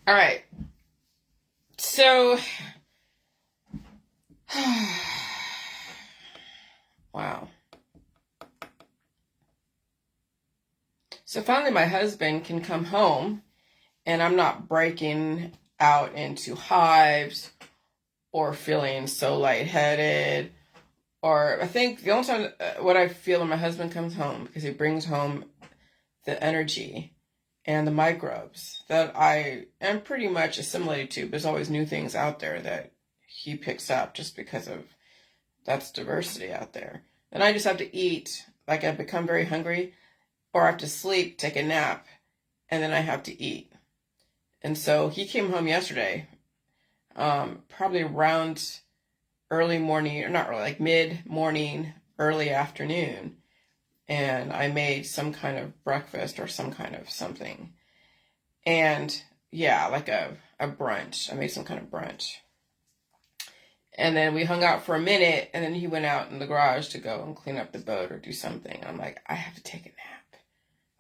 All right. So, wow. So finally my husband can come home and I'm not breaking out into hives or feeling so lightheaded. Or I think the only time what I feel when my husband comes home, because he brings home the energy and the microbes that I am pretty much assimilated to. But there's always new things out there that he picks up just because of that's diversity out there. And I just have to eat, like I become very hungry, or I have to sleep, take a nap, and then I have to eat. And so he came home yesterday, probably around early morning, or not early, like mid-morning, early afternoon. And I made some kind of breakfast or some kind of something. And yeah, like a brunch. I made some kind of brunch. And then we hung out for a minute, and then he went out in the garage to go and clean up the boat or do something. I'm like, I have to take a nap.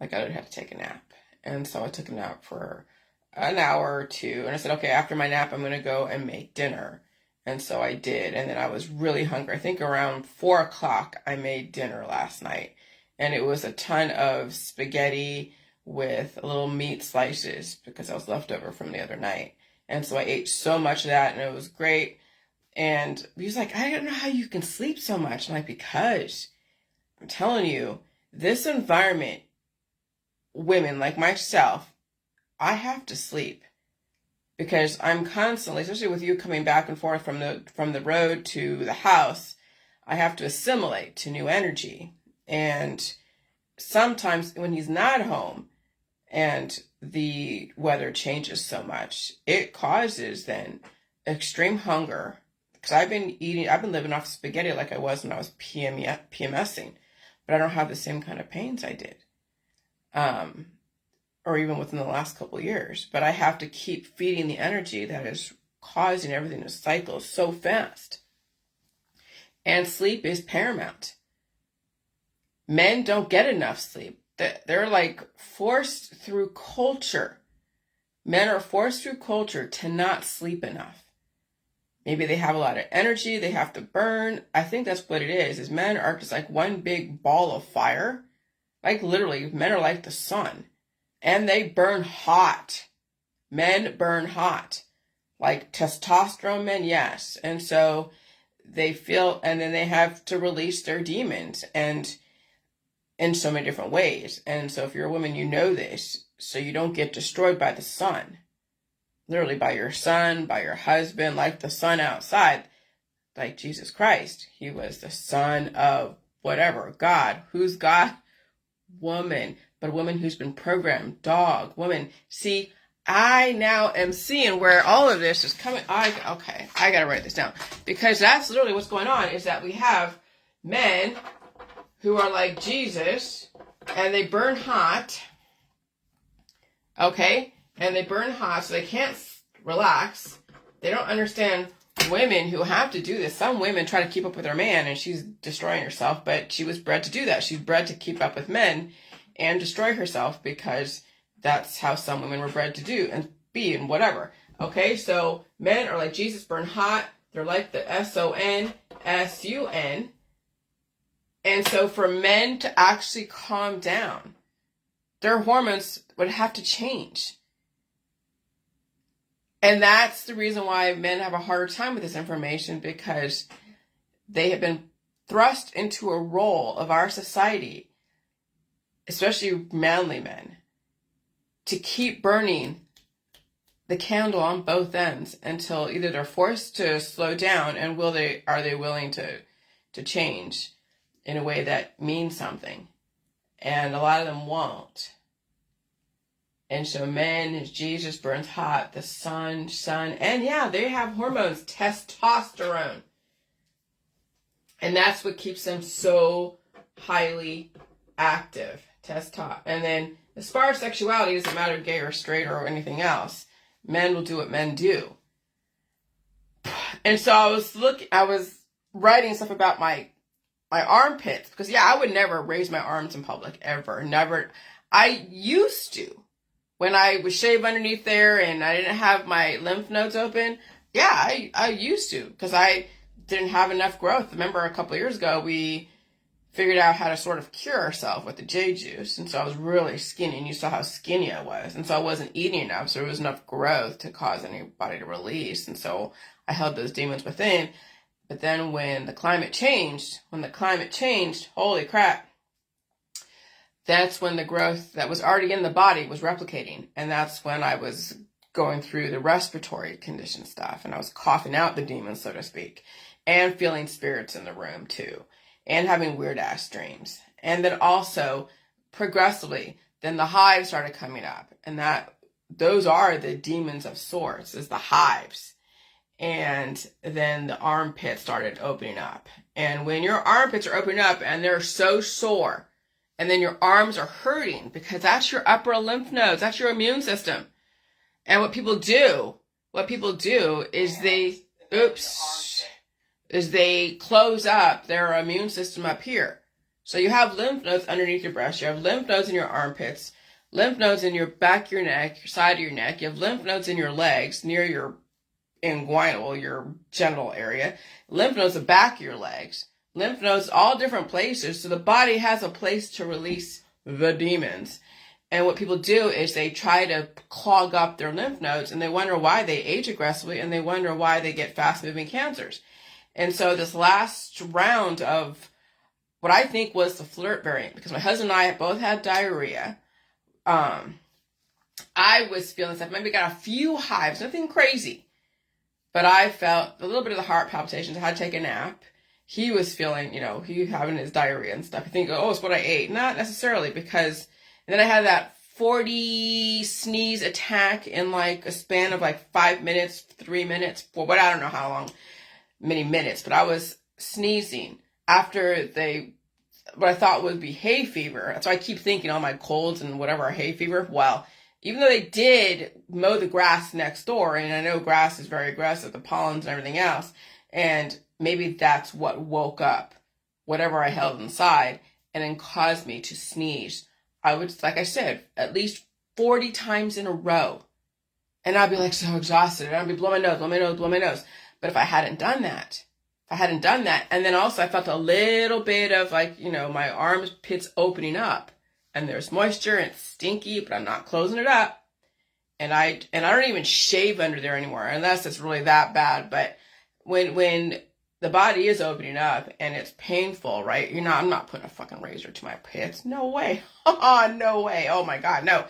Like, I would have to take a nap. And so I took a nap for an hour or two. And I said, okay, after my nap, I'm going to go and make dinner. And so I did. And then I was really hungry. I think around 4 o'clock, I made dinner last night. And it was a ton of spaghetti with little meat slices because I was left over from the other night. And so I ate so much of that, and it was great. And he was like, I don't know how you can sleep so much. I'm like, because I'm telling you, this environment, women like myself, I have to sleep because I'm constantly, especially with you coming back and forth from the road to the house, I have to assimilate to new energy. And sometimes when he's not home and the weather changes so much, it causes then extreme hunger. Because I've been living off spaghetti like I was when I was PMSing, but I don't have the same kind of pains I did. Or even within the last couple of years. But I have to keep feeding the energy that is causing everything to cycle so fast. And sleep is paramount. Men don't get enough sleep. They're like forced through culture. Men are forced through culture to not sleep enough. Maybe they have a lot of energy they have to burn. I think that's what it is men are just like one big ball of fire. Like literally, men are like the sun. And they burn hot. Men burn hot. Like testosterone men, yes. And so they feel, and then they have to release their demons and in so many different ways. And so if you're a woman, you know this. So you don't get destroyed by the sun. Literally by your son, by your husband, like the sun outside. Like Jesus Christ. He was the son of whatever. God. Who's God? Woman. But a woman who's been programmed. Dog. Woman. See, I now am seeing where all of this is coming. Okay, I gotta write this down. Because that's literally what's going on, is that we have men who are like Jesus, and they burn hot. Okay? And they burn hot, so they can't relax. They don't understand women who have to do this. Some women try to keep up with her man, and she's destroying herself, but she was bred to do that. She's bred to keep up with men and destroy herself because that's how some women were bred to do and be and whatever. Okay, so men are like Jesus, burn hot. They're like the SON, SUN. And so for men to actually calm down, their hormones would have to change. And that's the reason why men have a harder time with this information, because they have been thrust into a role of our society, especially manly men, to keep burning the candle on both ends until either they're forced to slow down and are they willing to change in a way that means something. And a lot of them won't. And so men, Jesus burns hot, the sun, and yeah, they have hormones, testosterone. And that's what keeps them so highly active, testosterone. And then as far as sexuality, it doesn't matter gay or straight or anything else. Men will do what men do. And so I was writing stuff about my armpits, because yeah, I would never raise my arms in public, ever, never. I used to. when I was shaved underneath there and I didn't have my lymph nodes open, yeah, I used to, because I didn't have enough growth. Remember a couple of years ago, we figured out how to sort of cure ourselves with the J juice. And so I was really skinny, and you saw how skinny I was. And so I wasn't eating enough, so there was enough growth to cause anybody to release. And so I held those demons within. But then when the climate changed, holy crap, that's when the growth that was already in the body was replicating. And that's when I was going through the respiratory condition stuff, and I was coughing out the demons, so to speak, and feeling spirits in the room too, and having weird ass dreams. And then also progressively, then the hives started coming up, and those are the demons of sorts, is the hives. And then the armpits started opening up. And when your armpits are opening up and they're so sore, and then your arms are hurting, because that's your upper lymph nodes, that's your immune system. And what people do is they close up their immune system up here. So you have lymph nodes underneath your breast, you have lymph nodes in your armpits, lymph nodes in your back of your neck, your side of your neck, you have lymph nodes in your legs, near your inguinal, your genital area, lymph nodes the back of your legs, lymph nodes all different places. So the body has a place to release the demons. And what people do is they try to clog up their lymph nodes, and they wonder why they age aggressively, and they wonder why they get fast-moving cancers. And so this last round of what I think was the flirt variant, because my husband and I both had diarrhea, I was feeling stuff. Maybe got a few hives, nothing crazy. But I felt a little bit of the heart palpitations. I had to take a nap. He was feeling, he having his diarrhea and stuff. I think, oh, it's what I ate. Not necessarily, because... And then I had that 40 sneeze attack in like a span of like 5 minutes, 3 minutes, I don't know how long, many minutes, but I was sneezing after what I thought would be hay fever. So I keep thinking all my colds and whatever are hay fever. Well, even though they did mow the grass next door, and I know grass is very aggressive, the pollens and everything else, and maybe that's what woke up whatever I held inside and then caused me to sneeze. I would, like I said, at least 40 times in a row. And I'd be like so exhausted. And I'd be blow my nose. But if I hadn't done that, and then also I felt a little bit of like, my armpits opening up, and there's moisture and it's stinky, but I'm not closing it up. And I don't even shave under there anymore, unless it's really that bad. But when the body is opening up and it's painful, right? I'm not putting a fucking razor to my pits. No way. No way. Oh my God, no.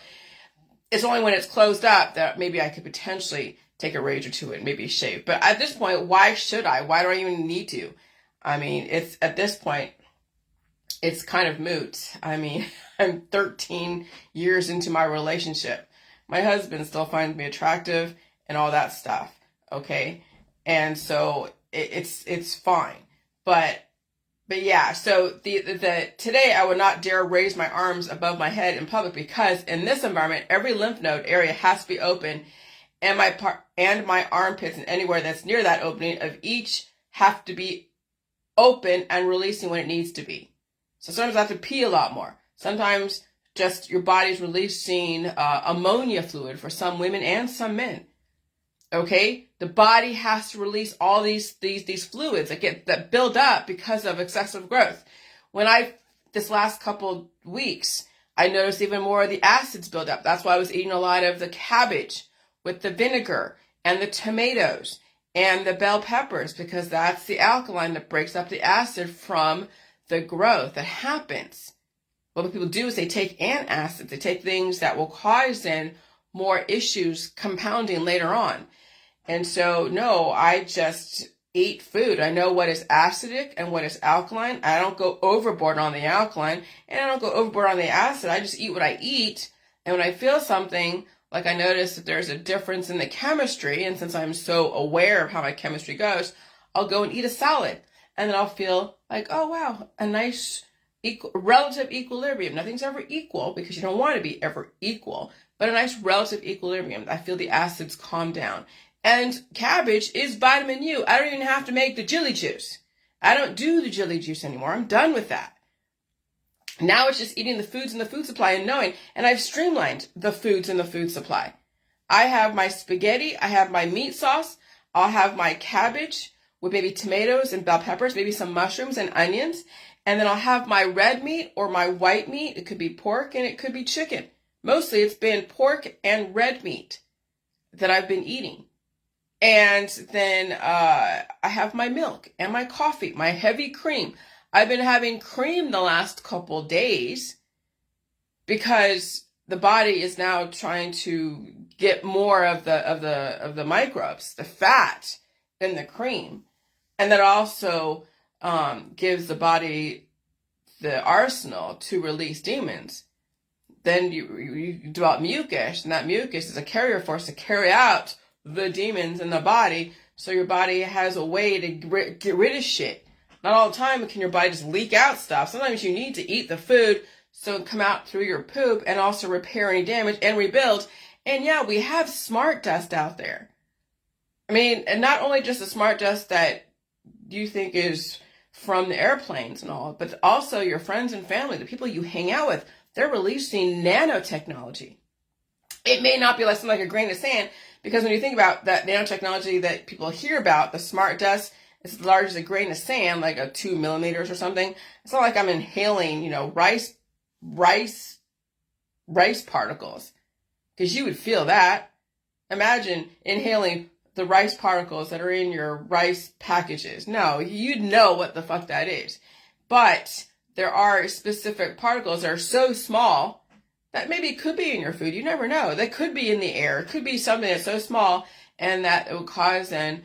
It's only when it's closed up that maybe I could potentially take a razor to it and maybe shave. But at this point, why should I? Why do I even need to? I mean, at this point, it's kind of moot. I mean, I'm 13 years into my relationship. My husband still finds me attractive and all that stuff. Okay. And so it's fine. But yeah, so the today I would not dare raise my arms above my head in public, because in this environment, every lymph node area has to be open, and my armpits and anywhere that's near that opening of each have to be open and releasing when it needs to be. So sometimes I have to pee a lot more. Sometimes just your body's releasing ammonia fluid for some women and some men. Okay, the body has to release all these fluids that build up because of excessive growth. This last couple weeks, I noticed even more of the acids build up. That's why I was eating a lot of the cabbage with the vinegar and the tomatoes and the bell peppers, because that's the alkaline that breaks up the acid from the growth that happens. What people do is they take antacids. They take things that will cause then more issues compounding later on. And so, no, I just eat food. I know what is acidic and what is alkaline. I don't go overboard on the alkaline, and I don't go overboard on the acid. I just eat what I eat. And when I feel something, like I notice that there's a difference in the chemistry, and since I'm so aware of how my chemistry goes, I'll go and eat a salad. And then I'll feel like, oh, wow, a nice relative equilibrium. Nothing's ever equal, because you don't want to be ever equal, but a nice relative equilibrium. I feel the acids calm down. And cabbage is vitamin U. I don't even have to make the jelly juice. I don't do the jelly juice anymore. I'm done with that. Now it's just eating the foods in the food supply and knowing. And I've streamlined the foods in the food supply. I have my spaghetti. I have my meat sauce. I'll have my cabbage with maybe tomatoes and bell peppers, maybe some mushrooms and onions. And then I'll have my red meat or my white meat. It could be pork and it could be chicken. Mostly it's been pork and red meat that I've been eating. And then I have my milk and my coffee, my heavy cream. I've been having cream the last couple days because the body is now trying to get more of the microbes, the fat in the cream. And that also gives the body the arsenal to release demons. Then you develop mucus, and that mucus is a carrier force to carry out the demons in the body, so your body has a way to get rid of shit. Not all the time can your body just leak out stuff. Sometimes you need to eat the food so it can come out through your poop and also repair any damage and rebuild. And yeah, we have smart dust out there. I mean, and not only just the smart dust that you think is from the airplanes and all, but also your friends and family, the people you hang out with, they're releasing nanotechnology. It may not be less than like a grain of sand, because when you think about that nanotechnology that people hear about, the smart dust, it's as large as a grain of sand, like a 2 millimeters or something. It's not like I'm inhaling, rice particles, because you would feel that. Imagine inhaling the rice particles that are in your rice packages. No, you'd know what the fuck that is. But there are specific particles that are so small that maybe it could be in your food. You never know. That could be in the air. It could be something that's so small and that it would cause then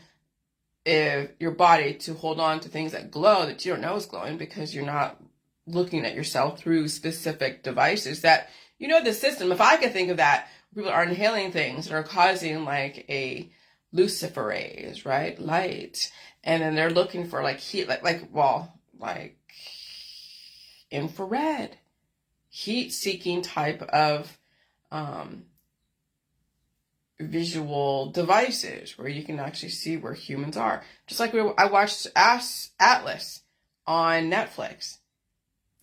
your body to hold on to things that glow that you don't know is glowing because you're not looking at yourself through specific devices that, the system. If I could think of that, people are inhaling things that are causing like a luciferase, right? Light. And then they're looking for like heat, like infrared, heat-seeking type of visual devices where you can actually see where humans are. Just like I watched Atlas on Netflix,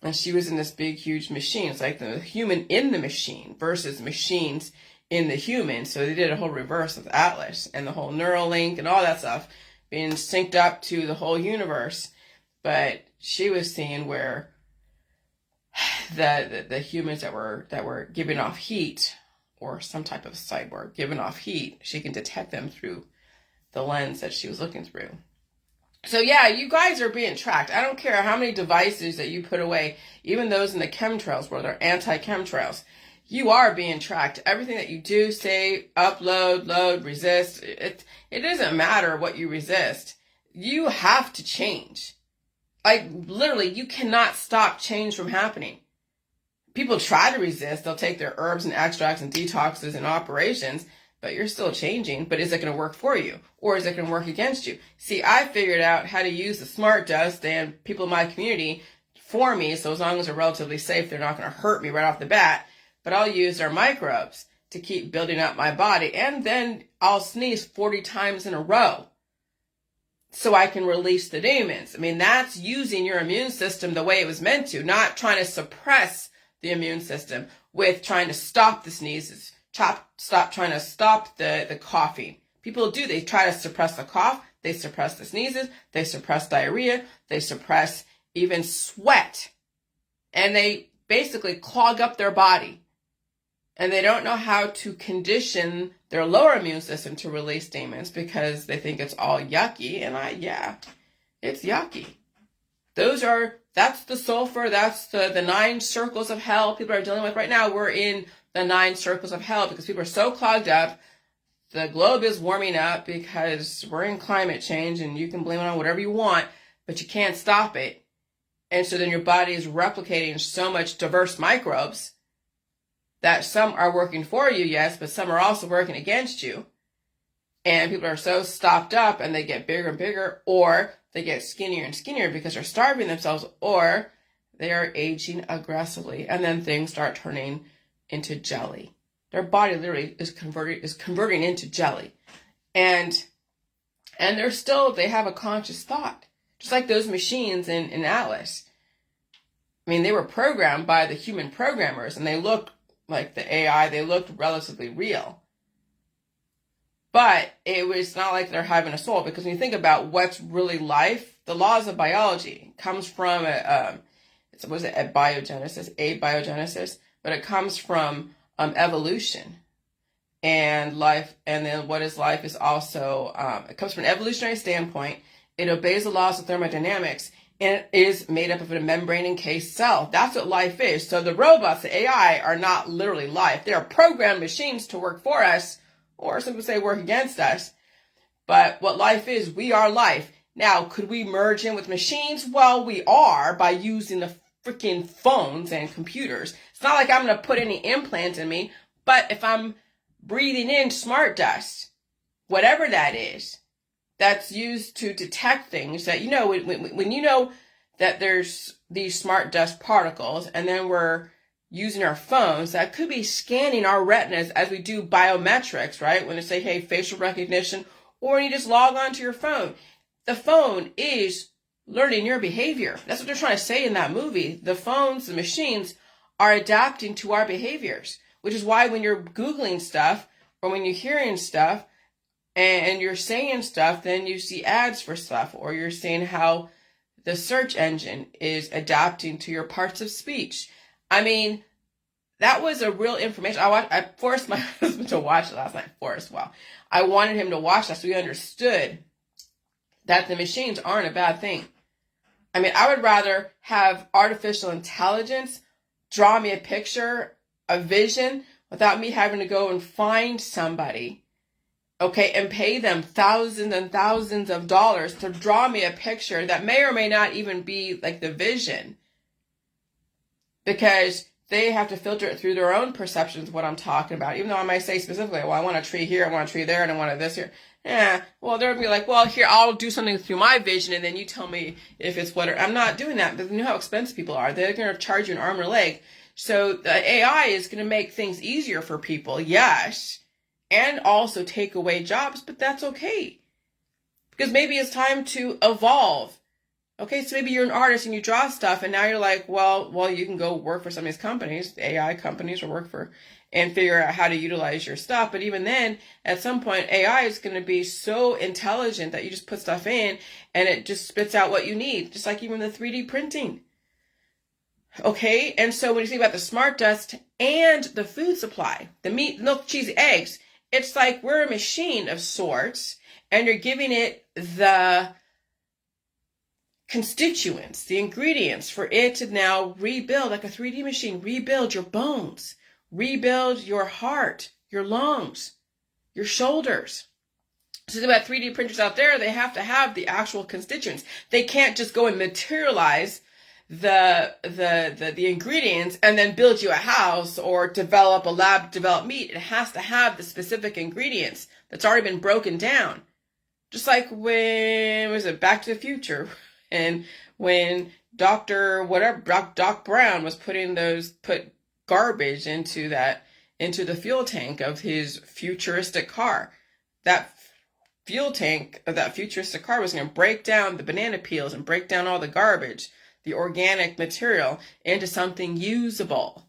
and she was in this big, huge machine. It's like the human in the machine versus machines in the human. So they did a whole reverse of Atlas and the whole neural link and all that stuff being synced up to the whole universe. But she was seeing where the humans that were giving off heat, or some type of cyborg giving off heat, she can detect them through the lens that she was looking through. So yeah, you guys are being tracked. I don't care how many devices that you put away, even those in the chemtrails where they're anti-chemtrails. You are being tracked. Everything that you do, say, upload, load, resist, it doesn't matter what you resist. You have to change. Like, literally, you cannot stop change from happening. People try to resist. They'll take their herbs and extracts and detoxes and operations, but you're still changing. But is it going to work for you? Or is it going to work against you? See, I figured out how to use the smart dust and people in my community for me, so as long as they're relatively safe, they're not going to hurt me right off the bat. But I'll use their microbes to keep building up my body, and then I'll sneeze 40 times in a row so I can release the demons. I mean, that's using your immune system the way it was meant to, not trying to suppress the immune system with trying to stop the sneezes, stop trying to stop the coughing. People do. They try to suppress the cough. They suppress the sneezes. They suppress diarrhea. They suppress even sweat. And they basically clog up their body. And they don't know how to condition their lower immune system to release demons because they think it's all yucky. And it's yucky. That's the sulfur, that's the 9 circles of hell people are dealing with right now. We're in the 9 circles of hell because people are so clogged up. The globe is warming up because we're in climate change, and you can blame it on whatever you want, but you can't stop it. And so then your body is replicating so much diverse microbes that some are working for you, yes, but some are also working against you. And people are so stopped up and they get bigger and bigger, or they get skinnier and skinnier because they're starving themselves, or they are aging aggressively. And then things start turning into jelly. Their body literally is converting into jelly. And they have a conscious thought. Just like those machines in Atlas. I mean, they were programmed by the human programmers, and they looked like the AI, they looked relatively real. But it was not like they're having a soul, because when you think about what's really life, the laws of biology comes from abiogenesis, but it comes from evolution. And life, and then what is life is also, it comes from an evolutionary standpoint. It obeys the laws of thermodynamics, and it is made up of a membrane encased cell. That's what life is. So the robots, the AI, are not literally life. They are programmed machines to work for us, or some people say work against us. But what life is, we are life. Now, could we merge in with machines? Well, we are, by using the freaking phones and computers. It's not like I'm going to put any implants in me, but if I'm breathing in smart dust, whatever that is, that's used to detect things that, you know, when you know that there's these smart dust particles, and then we're using our phones, that could be scanning our retinas as we do biometrics, right? When they say, hey, facial recognition, or when you just log onto your phone. The phone is learning your behavior. That's what they're trying to say in that movie. The phones, the machines, are adapting to our behaviors, which is why when you're Googling stuff, or when you're hearing stuff, and you're saying stuff, then you see ads for stuff, or you're seeing how the search engine is adapting to your parts of speech. I mean, that was a real information. I forced my husband to watch it last night. I wanted him to watch that so he understood that the machines aren't a bad thing. I mean, I would rather have artificial intelligence draw me a picture, a vision, without me having to go and find somebody, okay, and pay them thousands and thousands of dollars to draw me a picture that may or may not even be like the vision, because they have to filter it through their own perceptions of what I'm talking about. Even though I might say specifically, well, I want a tree here, I want a tree there, and I want this here. Yeah, well, they'll be like, well, here, I'll do something through my vision, and then you tell me if it's what. I'm not doing that, because you know how expensive people are. They're going to charge you an arm and a leg. So the AI is going to make things easier for people, yes, and also take away jobs, but that's okay, because maybe it's time to evolve. Okay, so maybe you're an artist and you draw stuff, and now you're like, well, you can go work for some of these companies, the AI companies, or work for, and figure out how to utilize your stuff. But even then, at some point, AI is going to be so intelligent that you just put stuff in and it just spits out what you need, just like even the 3D printing. Okay, and so when you think about the smart dust and the food supply, the meat, milk, cheese, eggs, it's like we're a machine of sorts, and you're giving it the constituents, the ingredients for it to now rebuild, like a 3D machine, rebuild your bones, rebuild your heart, your lungs, your shoulders. So about 3D printers out there, they have to have the actual constituents. They can't just go and materialize the ingredients and then build you a house or develop a lab developed meat. It has to have the specific ingredients that's already been broken down. Just like when was it Back to the Future, and when Doc Brown was put garbage into the fuel tank of his futuristic car. That fuel tank of that futuristic car was going to break down the banana peels and break down all the garbage, the organic material, into something usable.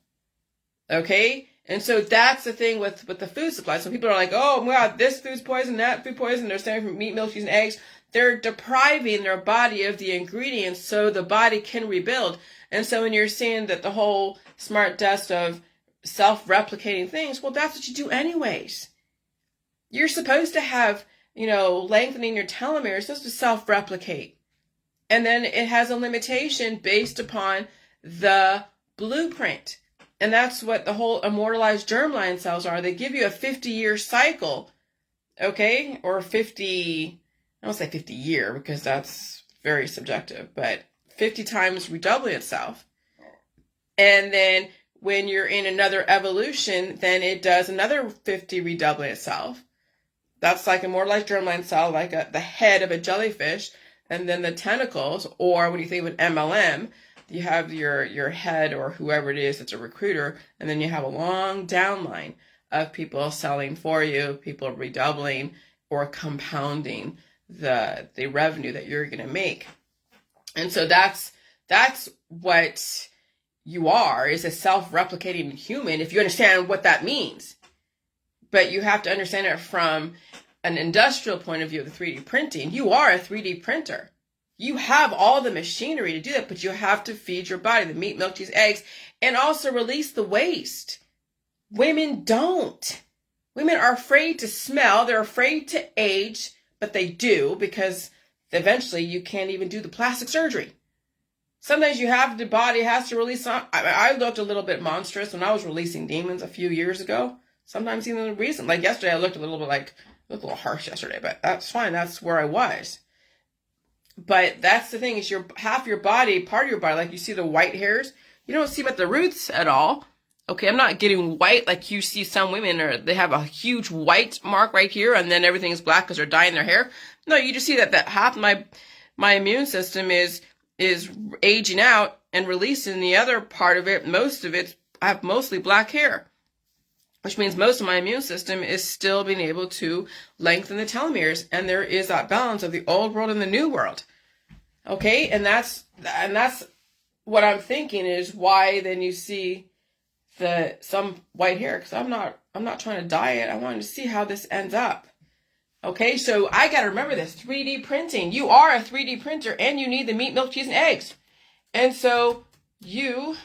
Okay? And so that's the thing with the food supply. So people are like, oh, wow, this food's poison, that food poison. They're staying from meat, milk, cheese, and eggs. They're depriving their body of the ingredients so the body can rebuild. And so when you're seeing that the whole smart dust of self-replicating things, well, that's what you do anyways. You're supposed to have, lengthening your telomeres. You're supposed to self-replicate. And then it has a limitation based upon the blueprint. And that's what the whole immortalized germline cells are. They give you a 50-year cycle, okay? Or 50, I don't say 50 year because that's very subjective, but 50 times redoubling itself. And then when you're in another evolution, then it does another 50 redoubling itself. That's like a immortalized germline cell, like the head of a jellyfish, and then the tentacles, or when you think of an MLM, you have your head or whoever it is that's a recruiter, and then you have a long downline of people selling for you, people redoubling or compounding the revenue that you're going to make. And so that's what you are is a self-replicating human, if you understand what that means. But you have to understand it from an industrial point of view of the 3D printing. You are a 3D printer. You have all the machinery to do that, but you have to feed your body the meat, milk, cheese, eggs, and also release the waste. Women don't. Women are afraid to smell. They're afraid to age, but they do, because eventually you can't even do the plastic surgery. Sometimes the body has to release some. I looked a little bit monstrous when I was releasing demons a few years ago. Sometimes even the reason, like yesterday, I looked a little harsh yesterday, but that's fine. That's where I was. But that's the thing, is half your body, part of your body, like you see the white hairs, you don't see about the roots at all. Okay, I'm not getting white like you see some women, or they have a huge white mark right here and then everything is black because they're dyeing their hair. No, you just see that half my immune system is aging out and releasing the other part of it. Most of it, I have mostly black hair, which means most of my immune system is still being able to lengthen the telomeres. And there is that balance of the old world and the new world. Okay, and that's what I'm thinking is why then you see some white hair, because I'm not trying to dye it. I wanted to see how this ends up. Okay, so I got to remember this 3D printing. You are a 3D printer, and you need the meat, milk, cheese, and eggs. And so so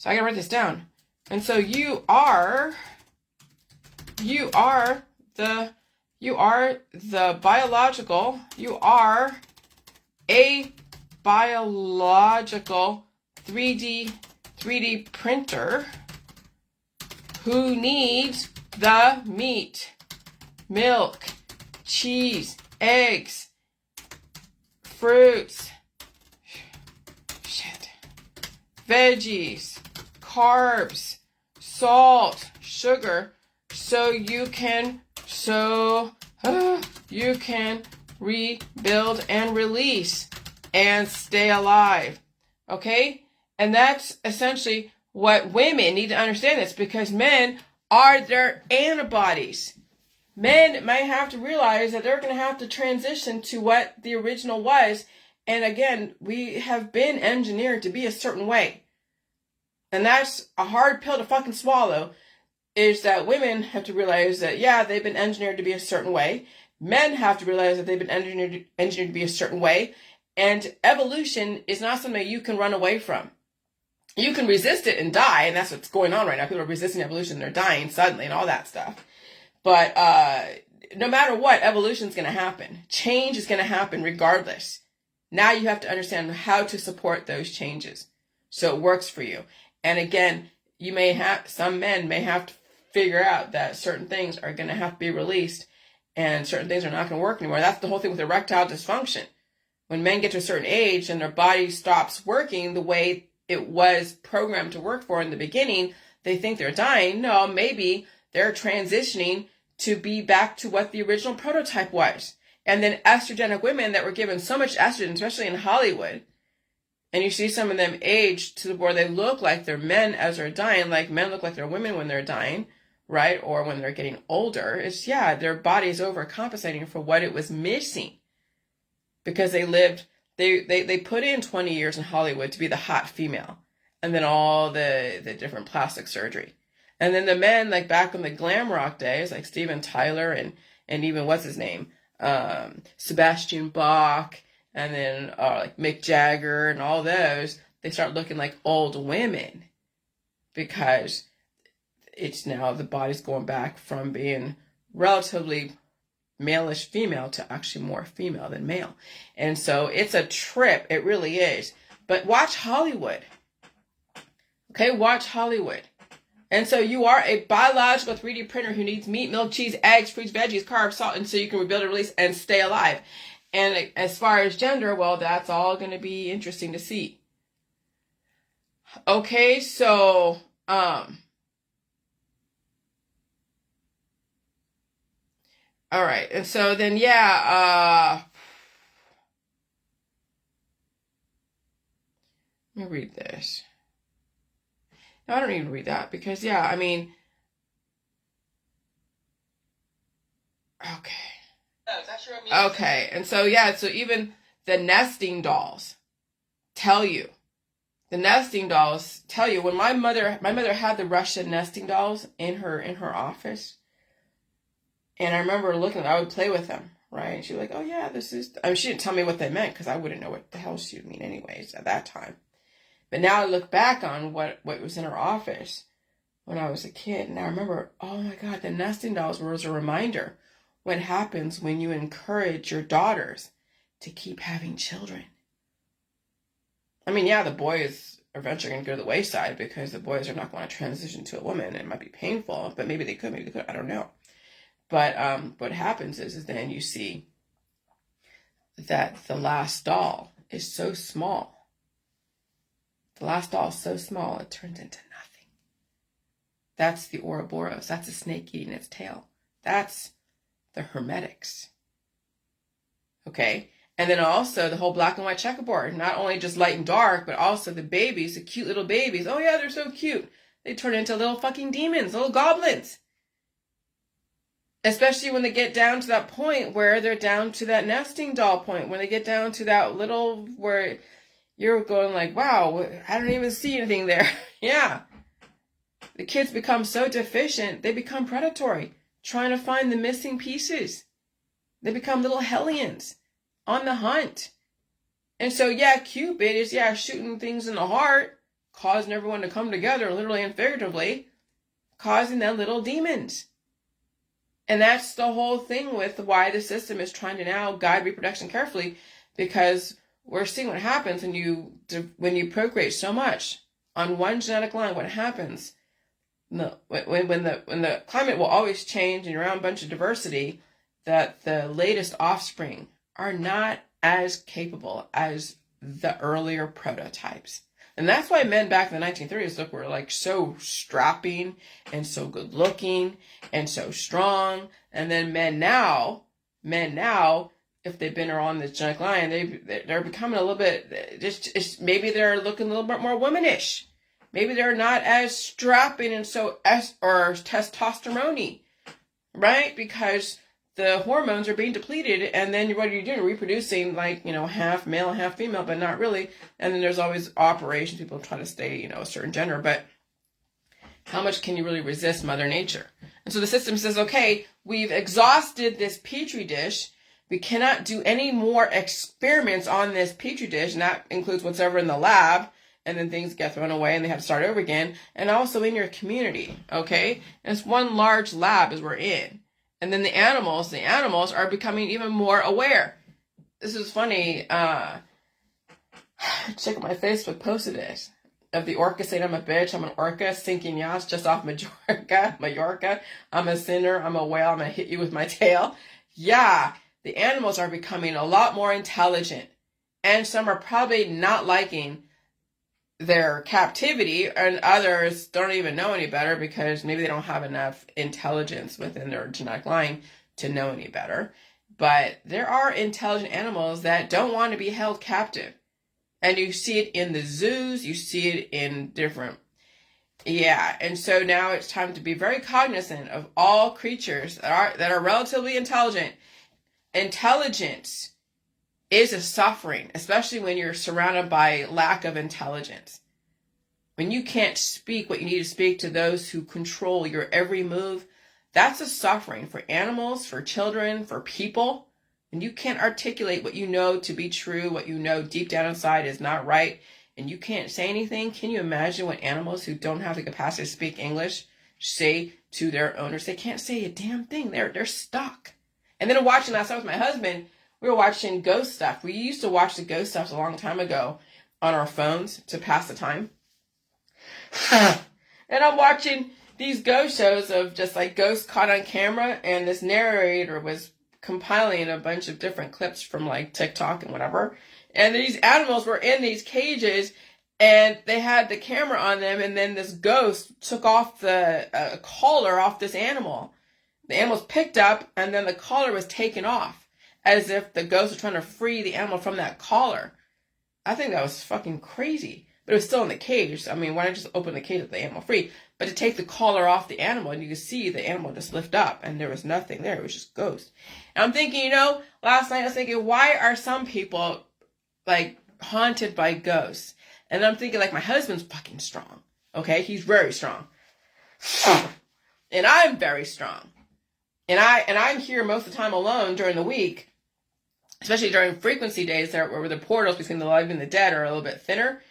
I got to write this down. And so you are the biological, you are a biological 3D printer who needs the meat, milk, cheese, eggs, fruits, veggies, carbs, salt, sugar, so you can rebuild and release and stay alive. Okay? And that's essentially what women need to understand this, because men are their antibodies. Men might have to realize that they're going to have to transition to what the original was. And again, we have been engineered to be a certain way. And that's a hard pill to fucking swallow, is that women have to realize that, yeah, they've been engineered to be a certain way. Men have to realize that they've been engineered to be a certain way. And evolution is not something you can run away from. You can resist it and die, and that's what's going on right now. People are resisting evolution, they're dying suddenly and all that stuff. But no matter what, evolution is going to happen. Change is going to happen regardless. Now you have to understand how to support those changes so it works for you. And again, some men may have to figure out that certain things are going to have to be released and certain things are not going to work anymore. That's the whole thing with erectile dysfunction. When men get to a certain age and their body stops working the way it was programmed to work for in the beginning, they think they're dying. No, maybe they're transitioning to be back to what the original prototype was. And then estrogenic women that were given so much estrogen, especially in Hollywood, and you see some of them age to where they look like they're men as they're dying, like men look like they're women when they're dying, right? Or when they're getting older. It's, yeah, their body's overcompensating for what it was missing. Because they put in 20 years in Hollywood to be the hot female. And then all the different plastic surgery. And then the men, like back in the glam rock days, like Steven Tyler and even what's his name? Sebastian Bach, and then like Mick Jagger and all those, they start looking like old women. Because it's now the body's going back from being relatively male-ish female to actually more female than male. And so it's a trip. It really is. But watch Hollywood. Okay, watch Hollywood. And so you are a biological 3D printer who needs meat, milk, cheese, eggs, fruits, veggies, carbs, salt, and so you can rebuild and release and stay alive. And as far as gender, well, that's all going to be interesting to see. Okay, so all right, and so then, yeah, let me read this. No, I don't even read that because, yeah, I mean, okay, and so, yeah, so even the nesting dolls tell you the nesting dolls tell you, when my mother had the Russian nesting dolls in her office, and I remember looking, I would play with them, right? And she was like, oh yeah, this is, I mean, she didn't tell me what they meant because I wouldn't know what the hell she would mean anyways at that time. But now I look back on what was in her office when I was a kid, and I remember, oh my God, the nesting dolls was a reminder what happens when you encourage your daughters to keep having children. I mean, yeah, the boys are eventually going to go to the wayside because the boys are not going to transition to a woman. It might be painful, but maybe they could, I don't know. But what happens is then you see that the last doll is so small. The last doll is so small, it turns into nothing. That's the Ouroboros. That's a snake eating its tail. That's the Hermetics. Okay? And then also the whole black and white checkerboard. Not only just light and dark, but also the babies, the cute little babies. Oh yeah, they're so cute. They turn into little fucking demons, little goblins. Especially when they get down to that point where they're down to that nesting doll point. When they get down to that little, where you're going like, wow, I don't even see anything there. Yeah. The kids become so deficient, they become predatory, trying to find the missing pieces. They become little hellions on the hunt. And so, yeah, Cupid is, shooting things in the heart, causing everyone to come together, literally and figuratively, causing them little demons. And that's the whole thing with why the system is trying to now guide reproduction carefully, because we're seeing what happens when you procreate so much on one genetic line. What happens? When the climate will always change and you're around a bunch of diversity, that the latest offspring are not as capable as the earlier prototypes. And that's why men back in the 1930s, were like so strapping and so good looking and so strong. And then men now, if they've been around this genetic line, they're becoming a little bit, maybe they're looking a little bit more womanish. Maybe they're not as strapping and so testosterone-y, right? Because the hormones are being depleted, and then what you're doing, reproducing like, half male, half female, but not really. And then there's always operations, people try to stay, a certain gender, but how much can you really resist Mother Nature? And so the system says, okay, we've exhausted this petri dish. We cannot do any more experiments on this petri dish, and that includes what's ever in the lab, and then things get thrown away and they have to start over again. And also in your community, okay? And it's one large lab as we're in. And then the animals are becoming even more aware. This is funny. Check out my Facebook, posted it, of the orca saying, I'm a bitch, I'm an orca, sinking yachts just off Mallorca. I'm a sinner, I'm a whale, I'm going to hit you with my tail. Yeah, the animals are becoming a lot more intelligent. And some are probably not liking their captivity, and others don't even know any better because maybe they don't have enough intelligence within their genetic line to know any better. But there are intelligent animals that don't want to be held captive. And you see it in the zoos, you see it in different, and so now it's time to be very cognizant of all creatures that are relatively intelligent. Intelligence is a suffering, especially when you're surrounded by lack of intelligence. When you can't speak what you need to speak to those who control your every move, that's a suffering for animals, for children, for people. When you can't articulate what you know to be true, what you know deep down inside is not right, and you can't say anything, can you imagine what animals who don't have the capacity to speak English say to their owners? They can't say a damn thing. They're stuck. And then watching last night with my husband, we were watching ghost stuff. We used to watch the ghost stuff a long time ago on our phones to pass the time. And I'm watching these ghost shows of just like ghosts caught on camera, and this narrator was compiling a bunch of different clips from like TikTok and whatever. And these animals were in these cages, and they had the camera on them, and then this ghost took off the collar off this animal. The animal's picked up, and then the collar was taken off, as if the ghost was trying to free the animal from that collar. I think that was fucking crazy. But it was still in the cage. I mean, why not just open the cage with the animal free? But to take the collar off the animal, and you could see the animal just lift up, and there was nothing there. It was just ghost. And I'm thinking, last night I was thinking, why are some people like haunted by ghosts? And I'm thinking, like, my husband's fucking strong. Okay? He's very strong. And I'm very strong. And I'm here most of the time alone during the week, especially during frequency days where the portals between the living and the dead are a little bit thinner.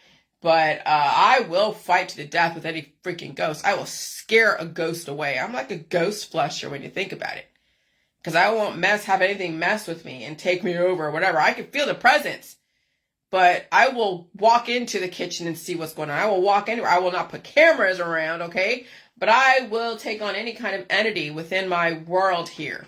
But I will fight to the death with any freaking ghost. I will scare a ghost away. I'm like a ghost flusher when you think about it. Because I won't have anything mess with me and take me over or whatever. I can feel the presence. But I will walk into the kitchen and see what's going on. I will walk anywhere. I will not put cameras around, okay? But I will take on any kind of entity within my world here.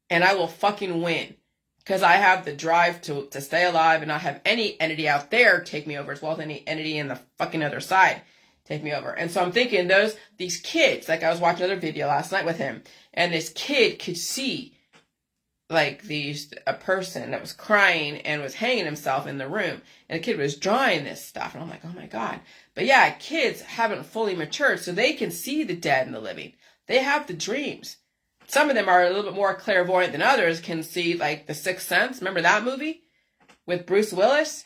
And I will fucking win. Because I have the drive to stay alive and not have any entity out there take me over, as well as any entity in the fucking other side take me over. And so I'm thinking these kids, like I was watching another video last night with him, and this kid could see like a person that was crying and was hanging himself in the room. And the kid was drawing this stuff. And I'm like, oh my God. But yeah, kids haven't fully matured, so they can see the dead and the living. They have the dreams. Some of them are a little bit more clairvoyant than others, can see like The Sixth Sense. Remember that movie with Bruce Willis?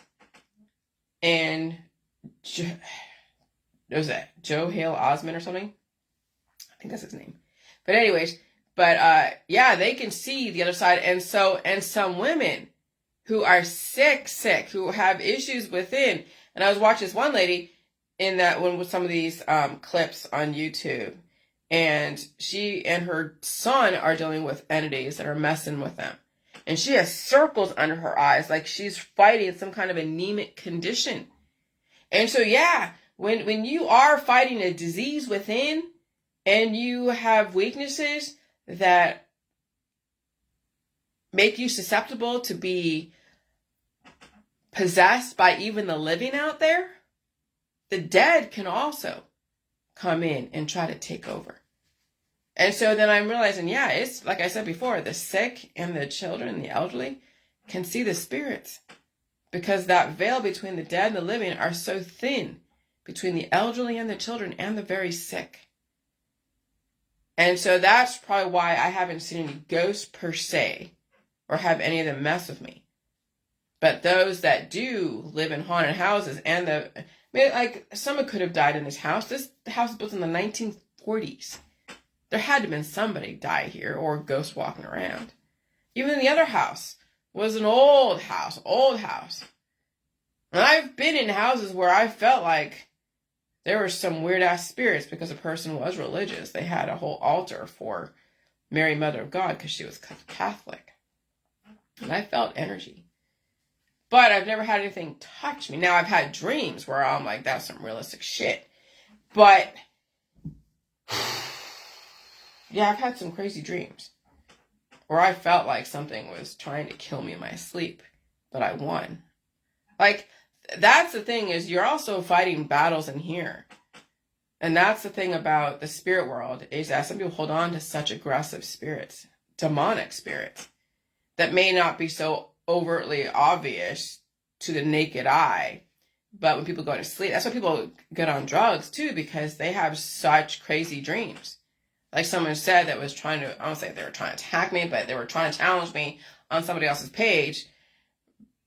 And what was that? Joe Hale Osment or something? I think that's his name. But anyways, yeah, they can see the other side. And some women who are sick, who have issues within. And I was watching this one lady in that one with some of these clips on YouTube. And she and her son are dealing with entities that are messing with them. And she has circles under her eyes, like she's fighting some kind of anemic condition. And so, yeah, when you are fighting a disease within and you have weaknesses that make you susceptible to be possessed by even the living out there, the dead can also come in and try to take over. And so then I'm realizing, yeah, it's like I said before, the sick and the children and the elderly can see the spirits because that veil between the dead and the living are so thin between the elderly and the children and the very sick. And so that's probably why I haven't seen any ghosts per se or have any of them mess with me. But those that do live in haunted houses like someone could have died in this house. This house was built in the 1940s. There had to have been somebody die here or a ghost walking around. Even the other house was an old house. And I've been in houses where I felt like there were some weird ass spirits because a person was religious. They had a whole altar for Mary, Mother of God, because she was Catholic. And I felt energy. But I've never had anything touch me. Now I've had dreams where I'm like, that's some realistic shit. But yeah, I've had some crazy dreams where I felt like something was trying to kill me in my sleep, but I won. Like, that's the thing, is you're also fighting battles in here. And that's the thing about the spirit world, is that some people hold on to such aggressive spirits, demonic spirits, that may not be so overtly obvious to the naked eye. But when people go to sleep, that's why people get on drugs too, because they have such crazy dreams. Like someone said that was trying to, I don't say they were trying to attack me, but they were trying to challenge me on somebody else's page.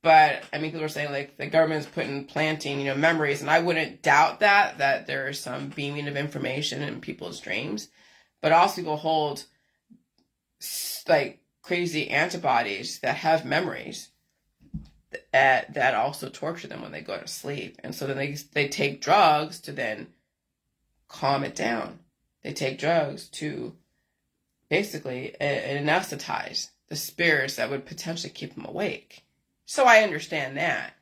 But, I mean, people were saying, like, the government's planting, memories. And I wouldn't doubt that there's some beaming of information in people's dreams. But also people hold, like, crazy antibodies that have memories that also torture them when they go to sleep. And so then they take drugs to then calm it down. They take drugs to basically anesthetize the spirits that would potentially keep them awake. So I understand that.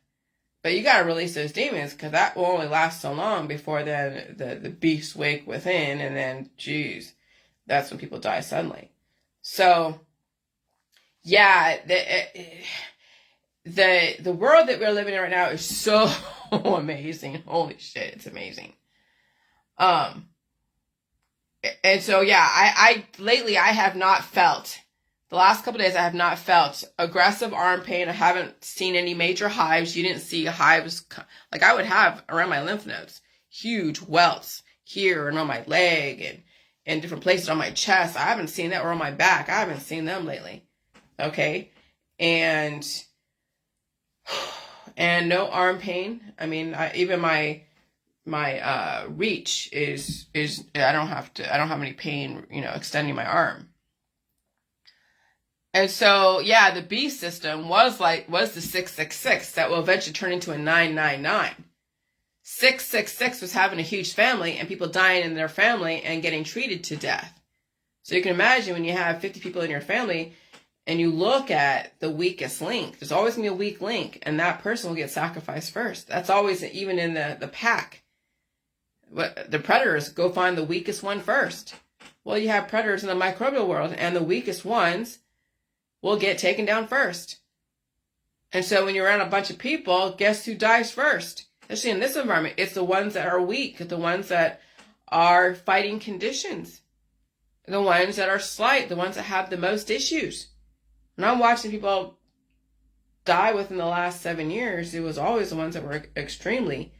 But you got to release those demons, because that will only last so long before then the beasts wake within, and then, geez, that's when people die suddenly. So, yeah, the world that we're living in right now is so amazing. Holy shit, it's amazing. And so, yeah, I lately I have not felt, the last couple of days I have not felt aggressive arm pain. I haven't seen any major hives. You didn't see hives, like I would have around my lymph nodes, huge welts here and on my leg and in different places on my chest. I haven't seen that, or on my back. I haven't seen them lately. Okay. And and no arm pain. I mean, even my reach is I don't have any pain, extending my arm. And so, yeah, the B system was the 666 that will eventually turn into a 999. 666 was having a huge family and people dying in their family and getting treated to death. So you can imagine when you have 50 people in your family and you look at the weakest link, there's always going to be a weak link, and that person will get sacrificed first. That's always, even in the pack. But the predators go find the weakest one first. Well, you have predators in the microbial world, and the weakest ones will get taken down first. And so when you're around a bunch of people, guess who dies first? Especially in this environment, it's the ones that are weak, the ones that are fighting conditions, the ones that are slight, the ones that have the most issues. When I'm watching people die within the last 7 years, it was always the ones that were extremely,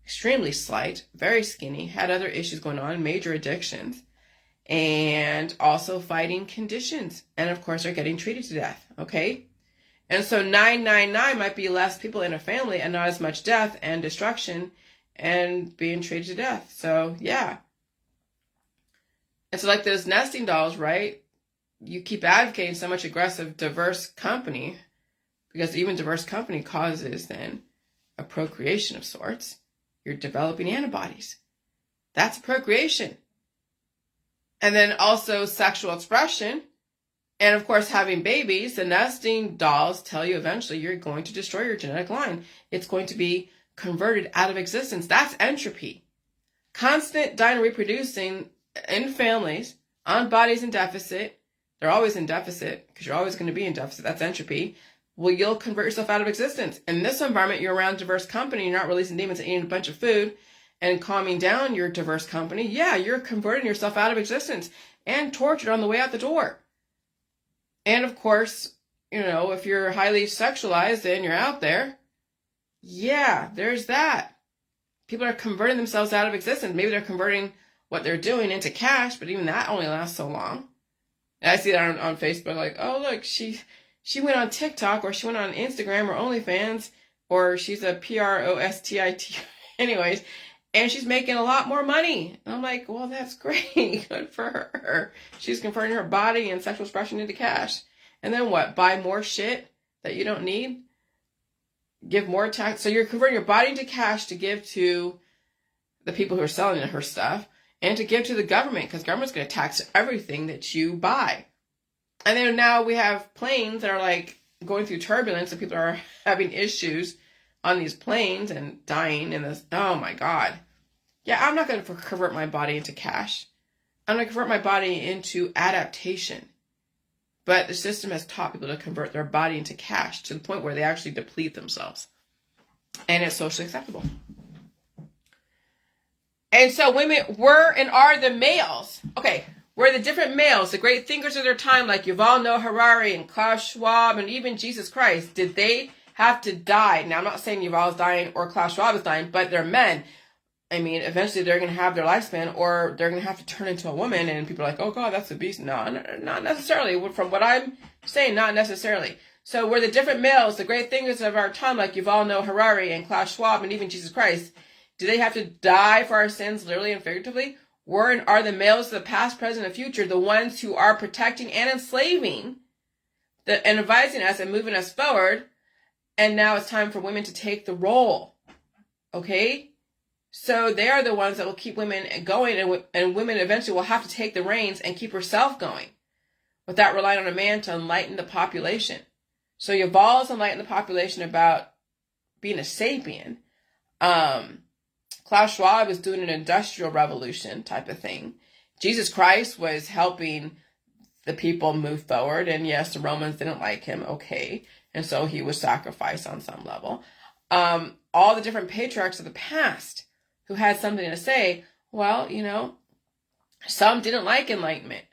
extremely slight, very skinny, had other issues going on, major addictions, and also fighting conditions. And of course, are getting treated to death, okay? And so 999 might be less people in a family and not as much death and destruction and being treated to death. So, yeah. It's like those nesting dolls, right? You keep advocating so much aggressive, diverse company, because even diverse company causes then a procreation of sorts. You're developing antibodies. That's procreation. And then also sexual expression. And of course, having babies, the nesting dolls tell you eventually you're going to destroy your genetic line. It's going to be converted out of existence. That's entropy. Constant dying and reproducing in families on bodies in deficit. They're always in deficit because you're always going to be in deficit. That's entropy. Well, you'll convert yourself out of existence. In this environment, you're around diverse company. You're not releasing demons and eating a bunch of food and calming down your diverse company. Yeah, you're converting yourself out of existence and tortured on the way out the door. And of course, if you're highly sexualized and you're out there, yeah, there's that. People are converting themselves out of existence. Maybe they're converting what they're doing into cash, but even that only lasts so long. And I see that on Facebook, like, oh, look, she went on TikTok, or she went on Instagram or OnlyFans, or she's a PROSTIT, anyways, and she's making a lot more money. And I'm like, well, that's great. Good for her. She's converting her body and sexual expression into cash. And then what? Buy more shit that you don't need? Give more tax. So you're converting your body into cash to give to the people who are selling her stuff and to give to the government, because government's going to tax everything that you buy. And then now we have planes that are like going through turbulence and people are having issues on these planes and dying in this. Oh my God. Yeah, I'm not going to convert my body into cash. I'm going to convert my body into adaptation. But the system has taught people to convert their body into cash to the point where they actually deplete themselves. And it's socially acceptable. And so women were and are the males. Okay, were the different males, the great thinkers of their time, like Yuval Noah Harari and Klaus Schwab and even Jesus Christ, did they have to die? Now, I'm not saying Yuval is dying or Klaus Schwab is dying, but they're men. I mean, eventually they're going to have their lifespan, or they're going to have to turn into a woman, and people are like, oh God, that's a beast. No, not necessarily. From what I'm saying, not necessarily. So were the different males, the great thinkers of our time, like Yuval Noah Harari and Klaus Schwab and even Jesus Christ, do they have to die for our sins, literally and figuratively? Were and are the males of the past, present, and future the ones who are protecting and enslaving and advising us and moving us forward? And now it's time for women to take the role. Okay? So they are the ones that will keep women going, and women eventually will have to take the reins and keep herself going without relying on a man to enlighten the population. So Yuval is enlightening the population about being a sapien. Klaus Schwab is doing an industrial revolution type of thing. Jesus Christ was helping the people move forward. And yes, the Romans didn't like him. Okay. And so he was sacrificed on some level. All the different patriarchs of the past who had something to say, well, some didn't like enlightenment.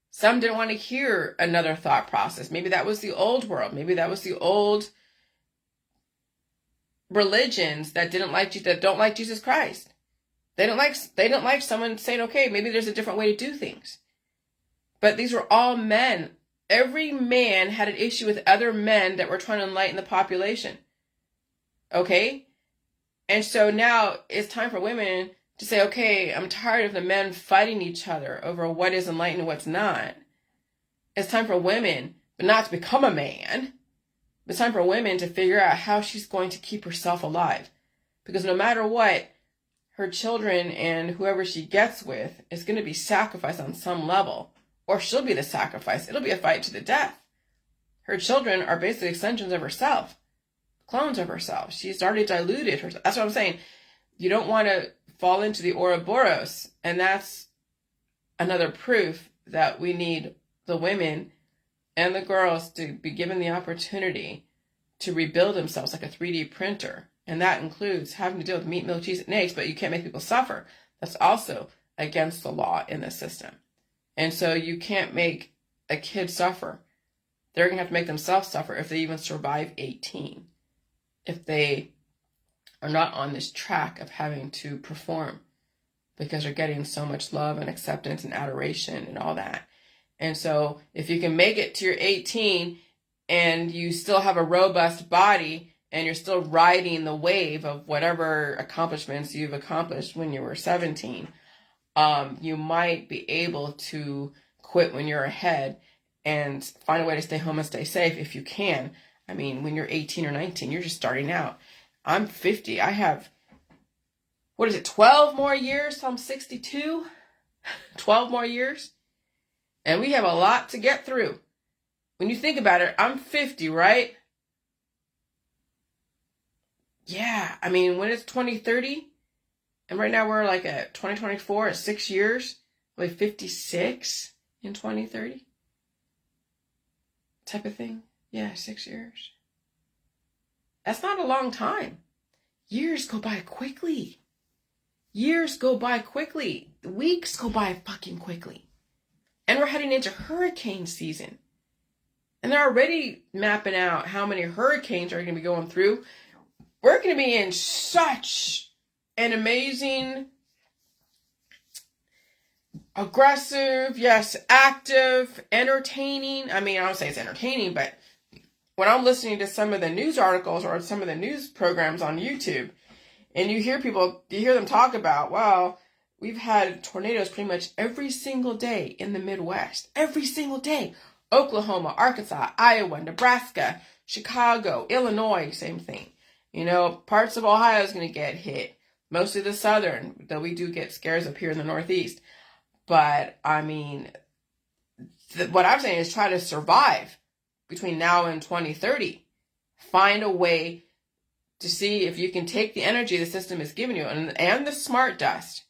Some didn't want to hear another thought process. Maybe that was the old world. Maybe that was the old religions that don't like Jesus Christ. They don't like someone saying, okay, maybe there's a different way to do things. But these were all men. Every man had an issue with other men that were trying to enlighten the population. Okay? And so now it's time for women to say, okay, I'm tired of the men fighting each other over what is enlightened and what's not. It's time for women, but not to become a man. It's time for women to figure out how she's going to keep herself alive. Because no matter what, her children and whoever she gets with is going to be sacrificed on some level. Or she'll be the sacrifice. It'll be a fight to the death. Her children are basically extensions of herself. Clones of herself. She's already diluted herself. That's what I'm saying. You don't want to fall into the Ouroboros. And that's another proof that we need the women and the girls to be given the opportunity to rebuild themselves like a 3D printer. And that includes having to deal with meat, milk, cheese, and eggs, but you can't make people suffer. That's also against the law in the system. And so you can't make a kid suffer. They're going to have to make themselves suffer if they even survive 18. If they are not on this track of having to perform because they're getting so much love and acceptance and adoration and all that. And so if you can make it to your 18 and you still have a robust body and you're still riding the wave of whatever accomplishments you've accomplished when you were 17, you might be able to quit when you're ahead and find a way to stay home and stay safe if you can. I mean, when you're 18 or 19, you're just starting out. I'm 50. I have, 12 more years till I'm 62? 12 more years? And we have a lot to get through. When you think about it, I'm 50, right? Yeah, I mean, when it's 2030, and right now we're like at 2024, at 6 years, we'll be 56 in 2030. Type of thing. Yeah, 6 years. That's not a long time. Years go by quickly. Years go by quickly. Weeks go by fucking quickly. And we're heading into hurricane season. And they're already mapping out how many hurricanes are going to be going through. We're going to be in such an amazing, aggressive, yes, active, entertaining. I mean, I don't say it's entertaining, but when I'm listening to some of the news articles or some of the news programs on YouTube, and you hear them talk about, well, we've had tornadoes pretty much every single day in the Midwest. Every single day. Oklahoma, Arkansas, Iowa, Nebraska, Chicago, Illinois, same thing. You know, parts of Ohio is going to get hit. Mostly the southern, though we do get scares up here in the Northeast. But, I mean, what I'm saying is try to survive between now and 2030. Find a way to see if you can take the energy the system is giving you and the smart dust.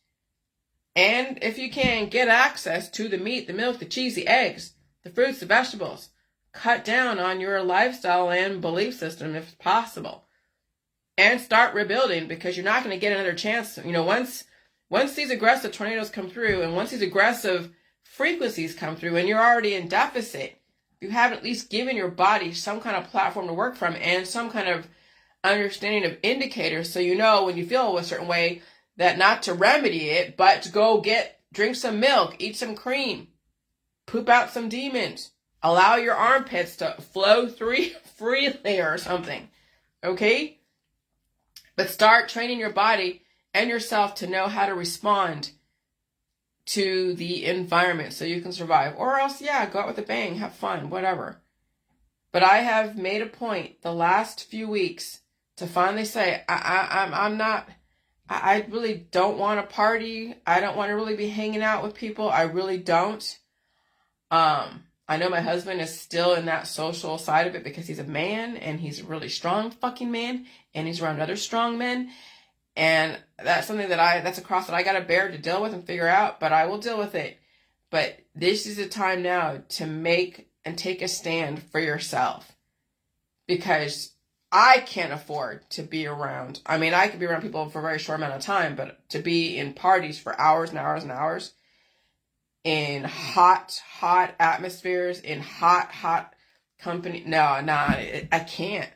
And if you can, get access to the meat, the milk, the cheese, the eggs, the fruits, the vegetables. Cut down on your lifestyle and belief system if possible. And start rebuilding, because you're not going to get another chance. You know, once these aggressive tornadoes come through and once these aggressive frequencies come through and you're already in deficit, you have at least given your body some kind of platform to work from and some kind of understanding of indicators, so you know when you feel a certain way that not to remedy it, but to go drink some milk, eat some cream, poop out some demons, allow your armpits to flow freely or something, okay? But start training your body and yourself to know how to respond to the environment so you can survive. Or else, yeah, go out with a bang, have fun, whatever. But I have made a point the last few weeks to finally say, I really don't want to party. I don't want to really be hanging out with people. I really don't. I know my husband is still in that social side of it because he's a man and he's a really strong fucking man and he's around other strong men. And that's something that's a cross that I got to bear to deal with and figure out, but I will deal with it. But this is the time now to make and take a stand for yourself, because I can't afford to be around. I mean, I could be around people for a very short amount of time, but to be in parties for hours and hours and hours, in hot atmospheres, in hot company, no, I can't.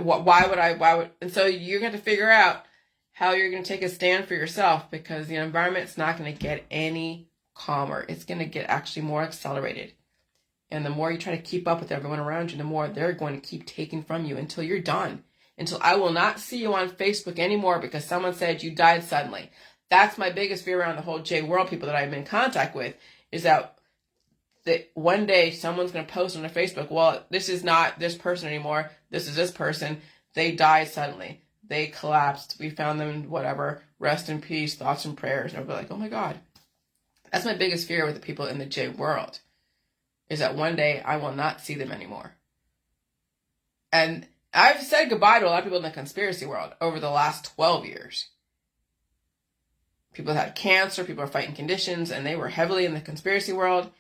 Why would, and so you're going to figure out how you're going to take a stand for yourself, because the environment's not going to get any calmer. It's going to get actually more accelerated. And the more you try to keep up with everyone around you, the more they're going to keep taking from you until you're done. until I will not see you on Facebook anymore because someone said you died suddenly. That's my biggest fear around the whole J world people that I'm in contact with, is that one day someone's going to post on their Facebook, well, this is not this person anymore. This is this person. They died suddenly. They collapsed. We found them, whatever. Rest in peace, thoughts and prayers. And I'll be like, oh my God. That's my biggest fear with the people in the J world, is that one day I will not see them anymore. And I've said goodbye to a lot of people in the conspiracy world over the last 12 years. People that had cancer, people are fighting conditions, and they were heavily in the conspiracy world.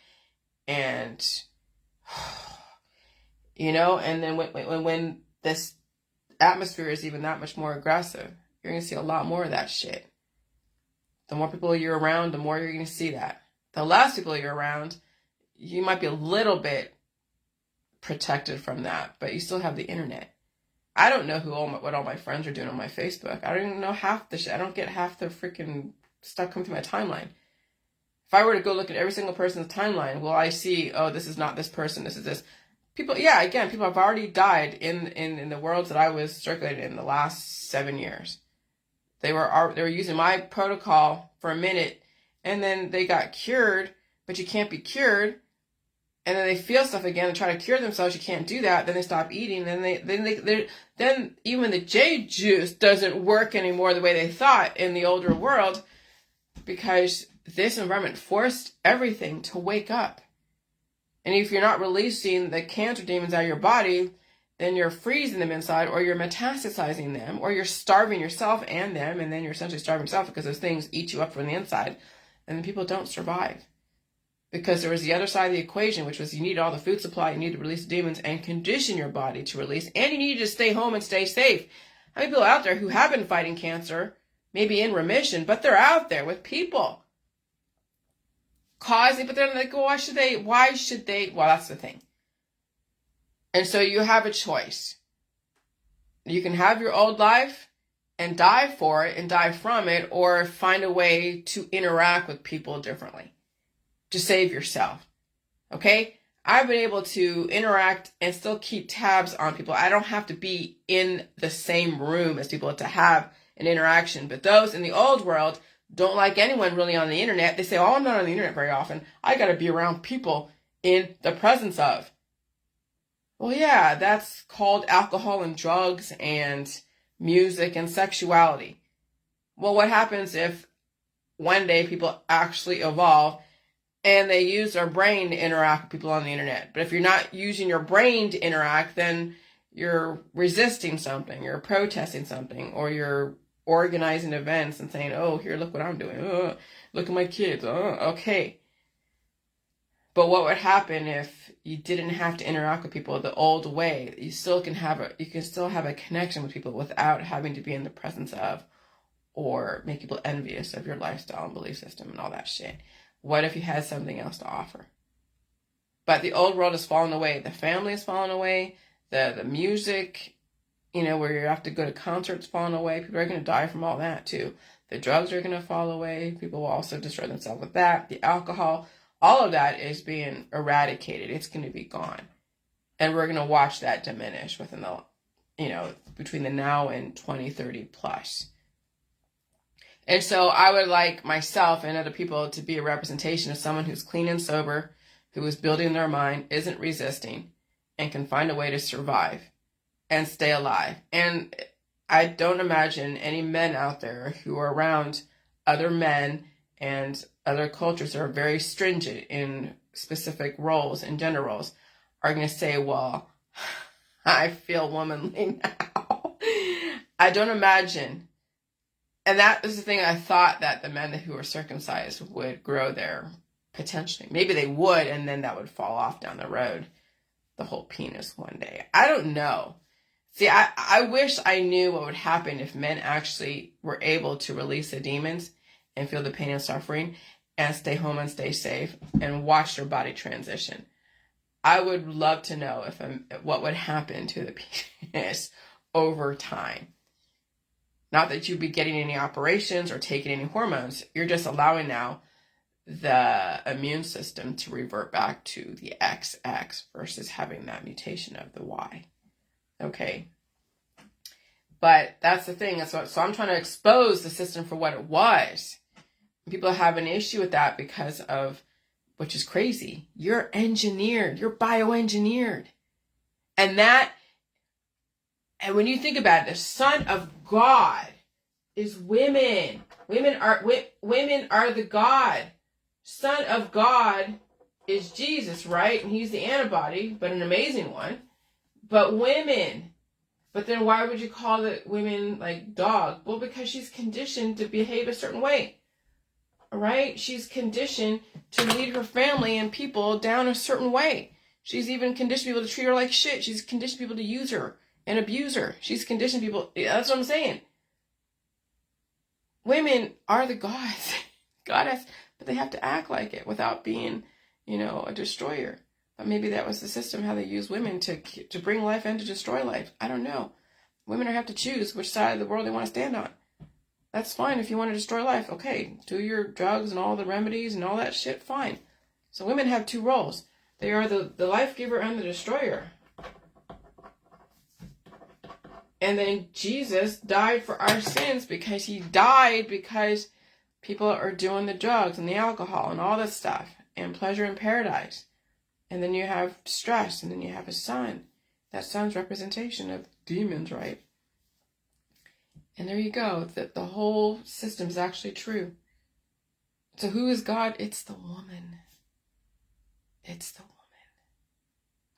And, you know, and then when this atmosphere is even that much more aggressive, you're going to see a lot more of that shit. The more people you're around, the more you're going to see that. The less people you're around, you might be a little bit protected from that, but you still have the internet. I don't know what all my friends are doing on my Facebook. I don't even know half the shit. I don't get half the freaking stuff coming through my timeline. If I were to go look at every single person's timeline, will I see, oh, this is not this person, this is this. People, yeah, again, people have already died in the worlds that I was circulating in the last 7 years. They were using my protocol for a minute, and then they got cured, but you can't be cured. And then they feel stuff again and try to cure themselves. You can't do that. Then they stop eating. Then even the J juice doesn't work anymore the way they thought in the older world, because this environment forced everything to wake up. And if you're not releasing the cancer demons out of your body, then you're freezing them inside, or you're metastasizing them, or you're starving yourself and them, and then you're essentially starving yourself because those things eat you up from the inside, and then people don't survive. Because there was the other side of the equation, which was you need all the food supply, you need to release the demons and condition your body to release, and you needed to stay home and stay safe. How many people out there who have been fighting cancer, maybe in remission, but they're out there with people causing, but they're like, well, why should they? Well, that's the thing. And so you have a choice. You can have your old life and die for it and die from it, or find a way to interact with people differently to save yourself. Okay? I've been able to interact and still keep tabs on people. I don't have to be in the same room as people to have an interaction. But those in the old world don't like anyone really on the internet. They say, oh, I'm not on the internet very often. I got to be around people in the presence of. Well, yeah, that's called alcohol and drugs and music and sexuality. Well, what happens if one day people actually evolve and they use their brain to interact with people on the internet? But if you're not using your brain to interact, then you're resisting something, you're protesting something, or you're organizing events and saying, oh, here, look what I'm doing. Oh, look at my kids. Oh, okay. But what would happen if you didn't have to interact with people the old way? You can still have a connection with people without having to be in the presence of, or make people envious of your lifestyle and belief system and all that shit. What if you had something else to offer? But the old world has fallen away. The family has fallen away. The music, where you have to go to concerts, fallen away. People are going to die from all that too. The drugs are going to fall away. People will also destroy themselves with that. The alcohol, all of that is being eradicated. It's going to be gone. And we're going to watch that diminish within between the now and 2030 plus. And so I would like myself and other people to be a representation of someone who's clean and sober, who is building their mind, isn't resisting, and can find a way to survive and stay alive. And I don't imagine any men out there who are around other men and other cultures that are very stringent in specific roles and gender roles are going to say, well, I feel womanly now. I don't imagine. And that is the thing, I thought that the men who were circumcised would grow there, potentially. Maybe they would, and then that would fall off down the road, the whole penis one day. I don't know. See, I wish I knew what would happen if men actually were able to release the demons and feel the pain and suffering and stay home and stay safe and watch their body transition. I would love to know what would happen to the penis over time. Not that you'd be getting any operations or taking any hormones. You're just allowing now the immune system to revert back to the XX versus having that mutation of the Y. Okay. But that's the thing. So I'm trying to expose the system for what it was. People have an issue with that because of, which is crazy. You're engineered. You're bioengineered. And when you think about it, the Son of God is women. Women are the God. Son of God is Jesus, right? And he's the antibody, but an amazing one. But women. But then why would you call the women like dog? Well, because she's conditioned to behave a certain way. All right? She's conditioned to lead her family and people down a certain way. She's even conditioned people to treat her like shit. She's conditioned people to use her and abuse her. She's conditioned people. That's what I'm saying. Women are the gods. Goddess. But they have to act like it without being, a destroyer. But maybe that was the system, how they use women to bring life and to destroy life. I don't know. Women have to choose which side of the world they want to stand on. That's fine if you want to destroy life. Okay, do your drugs and all the remedies and all that shit, fine. So women have two roles. They are the life giver and the destroyer. And then Jesus died for our sins because he died because people are doing the drugs and the alcohol and all this stuff and pleasure in paradise. And then you have stress, and then you have a son. That son's representation of demons, right? And there you go. The whole system is actually true. So who is God? It's the woman. It's the woman.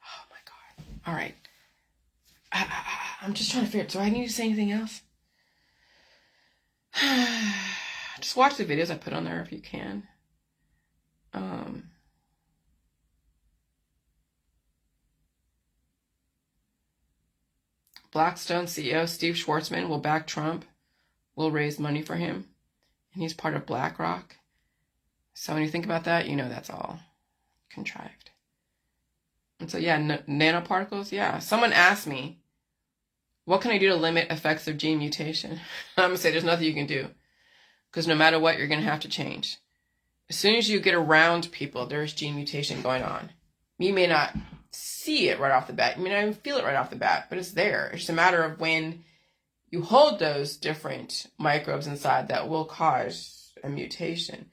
Oh my God. All right. I'm just trying to figure out, do I need to say anything else? Just watch the videos I put on there if you can. Blackstone CEO Steve Schwarzman will back Trump, will raise money for him, and he's part of BlackRock. So when you think about that, that's all contrived. And so nanoparticles, yeah. Someone asked me, what can I do to limit effects of gene mutation? I'm going to say there's nothing you can do, because no matter what, you're going to have to change. As soon as you get around people, there's gene mutation going on. You may not see it right off the bat. You may not even feel it right off the bat, but it's there. It's just a matter of when you hold those different microbes inside that will cause a mutation.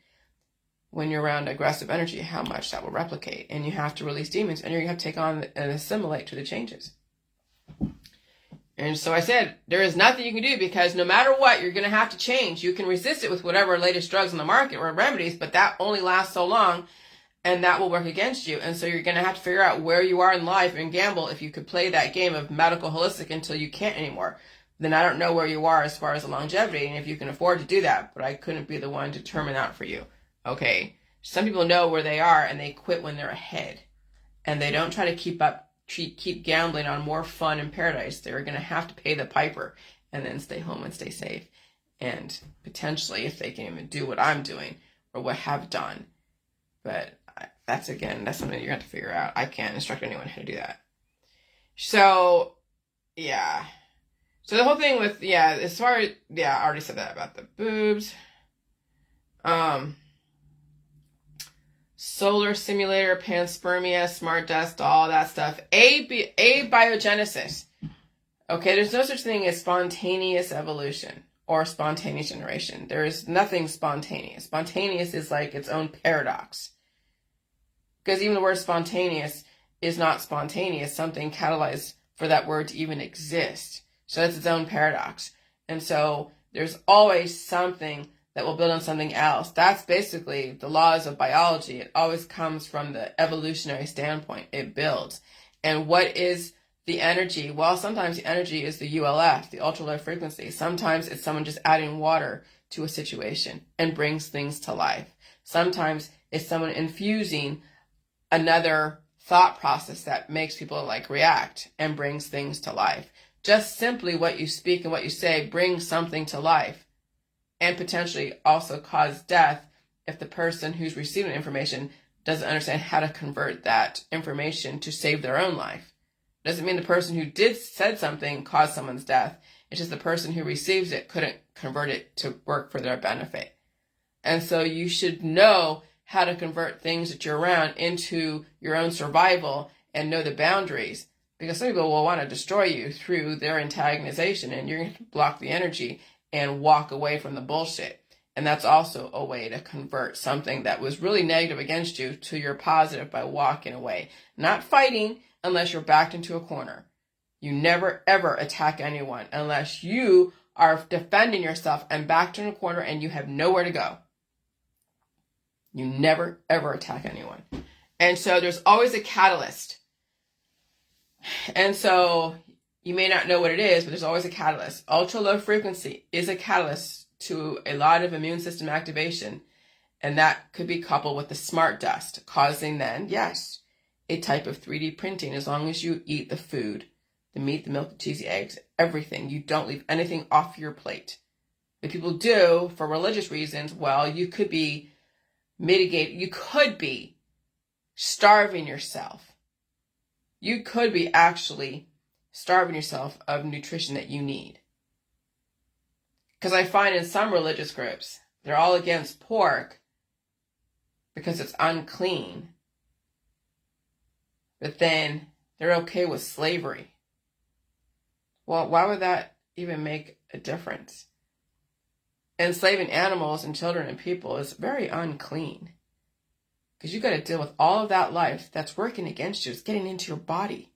When you're around aggressive energy, how much that will replicate. And you have to release demons, and you're going to have to take on and assimilate to the changes. And so I said, there is nothing you can do, because no matter what, you're going to have to change. You can resist it with whatever latest drugs on the market or remedies, but that only lasts so long, and that will work against you. And so you're going to have to figure out where you are in life and gamble if you could play that game of medical holistic until you can't anymore. Then I don't know where you are as far as the longevity and if you can afford to do that, but I couldn't be the one to determine that for you. Okay? Some people know where they are and they quit when they're ahead. And they don't try to keep gambling on more fun in paradise. They're going to have to pay the piper and then stay home and stay safe. And potentially, if they can even do what I'm doing or what have done. But that's something you're going to have to figure out. I can't instruct anyone how to do that. So, yeah. So the whole thing with, as far as, I already said that about the boobs. Solar simulator, panspermia, smart dust, all that stuff. Abiogenesis. Okay, there's no such thing as spontaneous evolution or spontaneous generation. There is nothing spontaneous. Spontaneous is like its own paradox. Because even the word spontaneous is not spontaneous. Something catalyzed for that word to even exist. So that's its own paradox. And so there's always something that will build on something else. That's basically the laws of biology. It always comes from the evolutionary standpoint. It builds. And what is the energy? Well, sometimes the energy is the ULF, the ultra low frequency. Sometimes it's someone just adding water to a situation and brings things to life. Sometimes it's someone infusing another thought process that makes people react and brings things to life. Just simply what you speak and what you say brings something to life and potentially also cause death if the person who's receiving information doesn't understand how to convert that information to save their own life. Doesn't mean the person who said something caused someone's death. It's just the person who receives it couldn't convert it to work for their benefit. And so you should know how to convert things that you're around into your own survival and know the boundaries. Because some people will want to destroy you through their antagonization, and you're going to block the energy and walk away from the bullshit. And that's also a way to convert something that was really negative against you to your positive by walking away. Not fighting unless you're backed into a corner. You never ever attack anyone unless you are defending yourself and backed in a corner and you have nowhere to go. You never ever attack anyone. And so there's always a catalyst. And so you may not know what it is, but there's always a catalyst. Ultra low frequency is a catalyst to a lot of immune system activation. And that could be coupled with the smart dust, causing then, yes, a type of 3D printing as long as you eat the food, the meat, the milk, the cheese, the eggs, everything. You don't leave anything off your plate. But people do for religious reasons. Well, you could be you could be starving yourself. You could be actually starving yourself of nutrition that you need. Because I find in some religious groups, they're all against pork because it's unclean. But then they're okay with slavery. Well, why would that even make a difference? Enslaving animals and children and people is very unclean. Because you got to deal with all of that life that's working against you. It's getting into your body.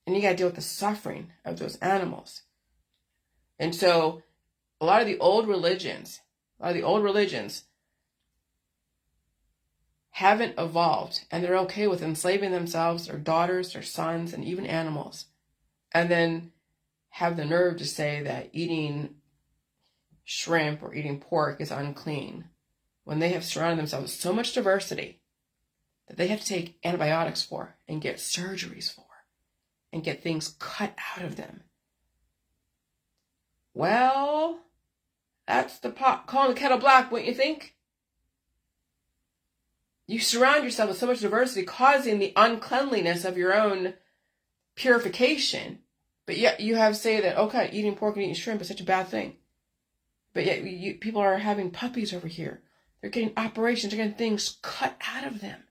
And you got to deal with the suffering of those animals. And so a lot of the old religions haven't evolved. And they're okay with enslaving themselves, their daughters, their sons, and even animals. And then have the nerve to say that eating shrimp or eating pork is unclean when they have surrounded themselves with so much diversity that they have to take antibiotics for and get surgeries for and get things cut out of them. Well, that's the pot calling the kettle black, wouldn't you think? You surround yourself with so much diversity, causing the uncleanliness of your own purification. But yet you have say that, okay, eating pork and eating shrimp is such a bad thing. But yet people are having puppies over here. They're getting operations. They're getting things cut out of them.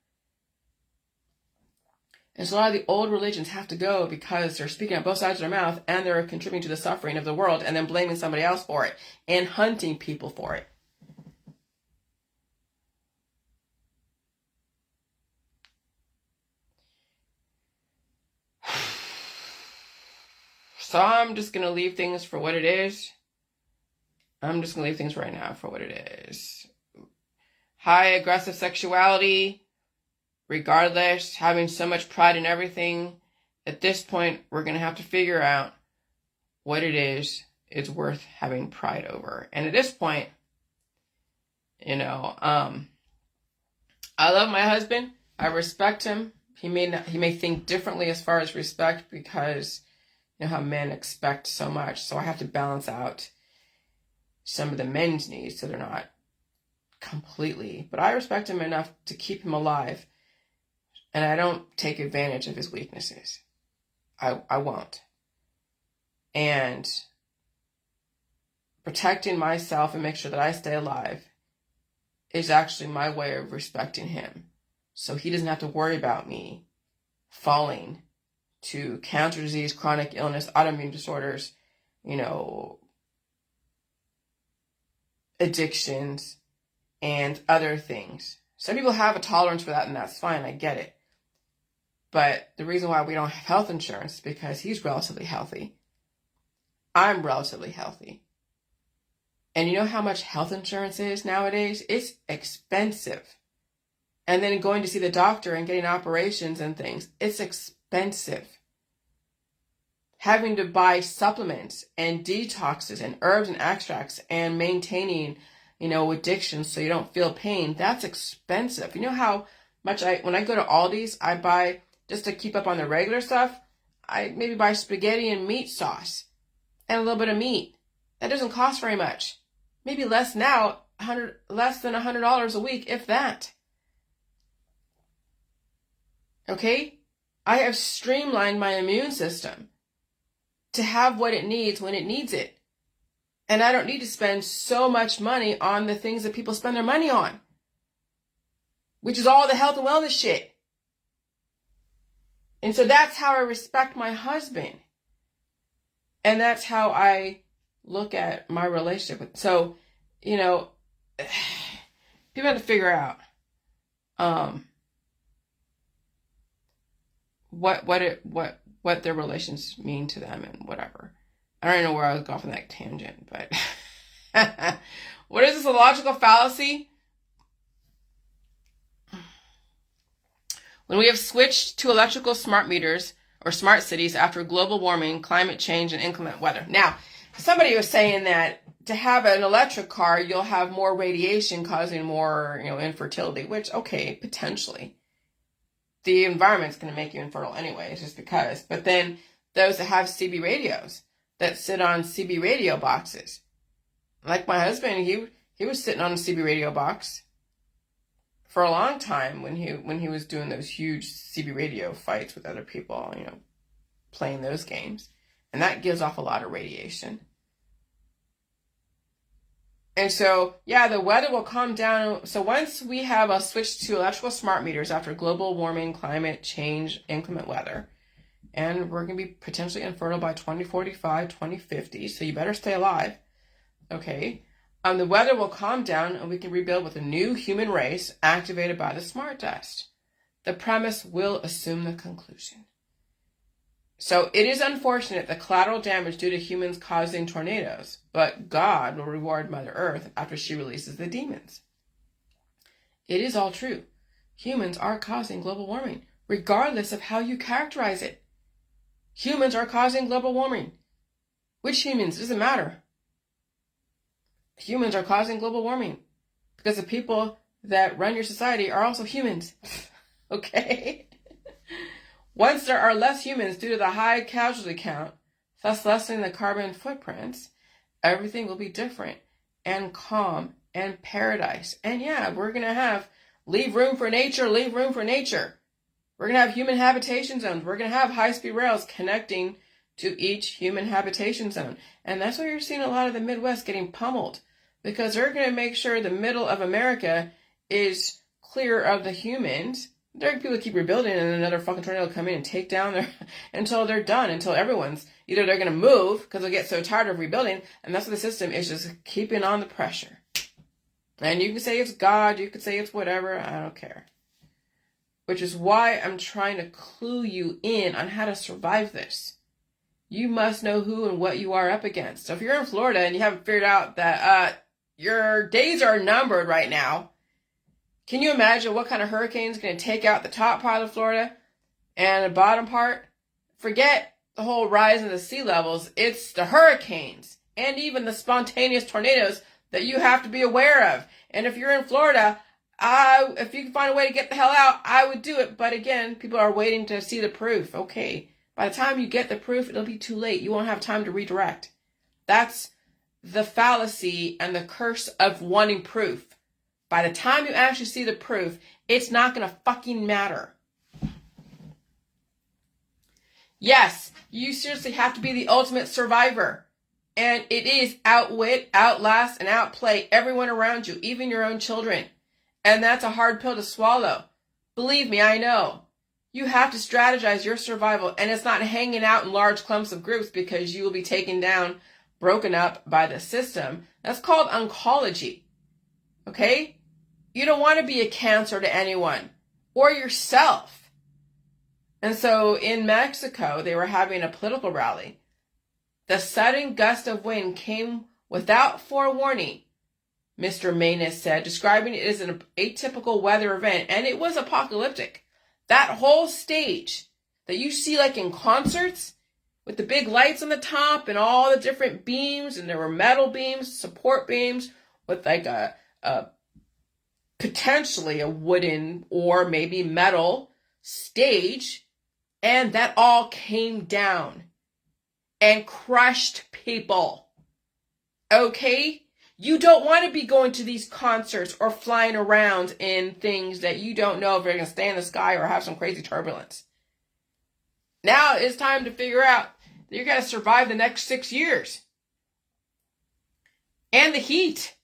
And so a lot of the old religions have to go because they're speaking out both sides of their mouth and they're contributing to the suffering of the world and then blaming somebody else for it and hunting people for it. So I'm just going to leave things for what it is. I'm just going to leave things right now for what it is. High aggressive sexuality, regardless, having so much pride in everything. At this point, we're going to have to figure out what it is worth having pride over. And at this point, I love my husband. I respect him. He may think differently as far as respect because you know how men expect so much. So I have to balance out some of the men's needs so they're not completely. But I respect him enough to keep him alive. And I don't take advantage of his weaknesses. I won't. And protecting myself and make sure that I stay alive is actually my way of respecting him. So he doesn't have to worry about me falling to cancer disease, chronic illness, autoimmune disorders, addictions, and other things. Some people have a tolerance for that, and that's fine. I get it. But the reason why we don't have health insurance is because he's relatively healthy. I'm relatively healthy. And you know how much health insurance is nowadays? It's expensive. And then going to see the doctor and getting operations and things, it's expensive. Having to buy supplements and detoxes and herbs and extracts and maintaining, addictions so you don't feel pain, that's expensive. You know how much when I go to Aldi's, I buy, just to keep up on the regular stuff, I maybe buy spaghetti and meat sauce and a little bit of meat. That doesn't cost very much. Maybe less now, less than $100 a week, if that. Okay? I have streamlined my immune system to have what it needs when it needs it. And I don't need to spend so much money on the things that people spend their money on, which is all the health and wellness shit. And so that's how I respect my husband. And that's how I look at my relationship with. So, people have to figure out what their relations mean to them and whatever. I don't know where I was going from that tangent, but what is this, a logical fallacy? When we have switched to electrical smart meters or smart cities after global warming, climate change, and inclement weather. Now, somebody was saying that to have an electric car, you'll have more radiation causing more, infertility, which, okay, potentially. The environment's going to make you infertile anyways, just because. But then those that have CB radios, that sit on CB radio boxes. Like my husband, he was sitting on a CB radio box for a long time when he was doing those huge CB radio fights with other people, playing those games. And that gives off a lot of radiation. And so, the weather will calm down. So once we have a switch to electrical smart meters after global warming, climate change, inclement weather, and we're going to be potentially infertile by 2045, 2050, so you better stay alive, okay? The weather will calm down and we can rebuild with a new human race activated by the smart dust. The premise will assume the conclusion. So it is unfortunate the collateral damage due to humans causing tornadoes, but God will reward Mother Earth after she releases the demons. It is all true. Humans are causing global warming, regardless of how you characterize it. Humans are causing global warming. Which humans? It doesn't matter. Humans are causing global warming because the people that run your society are also humans. Okay? Once there are less humans due to the high casualty count, thus lessening the carbon footprints, everything will be different and calm and paradise. And we're going to leave room for nature, leave room for nature. We're going to have human habitation zones. We're going to have high-speed rails connecting to each human habitation zone. And that's why you're seeing a lot of the Midwest getting pummeled, because they're going to make sure the middle of America is clear of the humans. There are people who keep rebuilding, and another fucking tornado will come in and take down their until they're done, until everyone's either they're going to move because they'll get so tired of rebuilding, and that's what the system is, just keeping on the pressure. And you can say it's God, you could say it's whatever, I don't care. Which is why I'm trying to clue you in on how to survive this. You must know who and what you are up against. So if you're in Florida and you haven't figured out that your days are numbered right now, can you imagine what kind of hurricane is going to take out the top part of Florida and the bottom part? Forget the whole rise in the sea levels. It's the hurricanes and even the spontaneous tornadoes that you have to be aware of. And if you're in Florida, if you can find a way to get the hell out, I would do it. But again, people are waiting to see the proof. Okay, by the time you get the proof, it'll be too late. You won't have time to redirect. That's the fallacy and the curse of wanting proof. By the time you actually see the proof, it's not going to fucking matter. Yes, you seriously have to be the ultimate survivor. And it is outwit, outlast, and outplay everyone around you, even your own children. And that's a hard pill to swallow. Believe me, I know. You have to strategize your survival, and it's not hanging out in large clumps of groups because you will be taken down, broken up by the system. That's called oncology. Okay? You don't want to be a cancer to anyone or yourself. And so in Mexico, they were having a political rally. The sudden gust of wind came without forewarning, Mr. Manus said, describing it as an atypical weather event, and it was apocalyptic. That whole stage that you see like in concerts with the big lights on the top and all the different beams, and there were metal beams, support beams with like a potentially a wooden or maybe metal stage, and that all came down and crushed people. Okay? You don't want to be going to these concerts or flying around in things that you don't know if they're going to stay in the sky or have some crazy turbulence. Now it's time to figure out that you're going to survive the next 6 years. And the heat.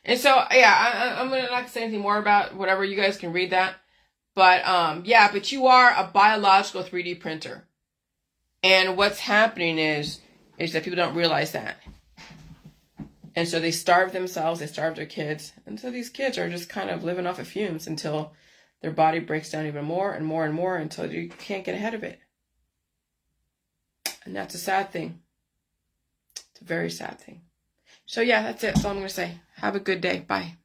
And so, yeah, I'm going to not say anything more about whatever. You guys can read that. But, yeah, but you are a biological 3D printer. And what's happening is that people don't realize that. And so they starve themselves, they starve their kids. And so these kids are just kind of living off of fumes until their body breaks down even more and more and more until you can't get ahead of it. And that's a sad thing. It's a very sad thing. So yeah, that's it. That's all I'm going to say. Have a good day. Bye.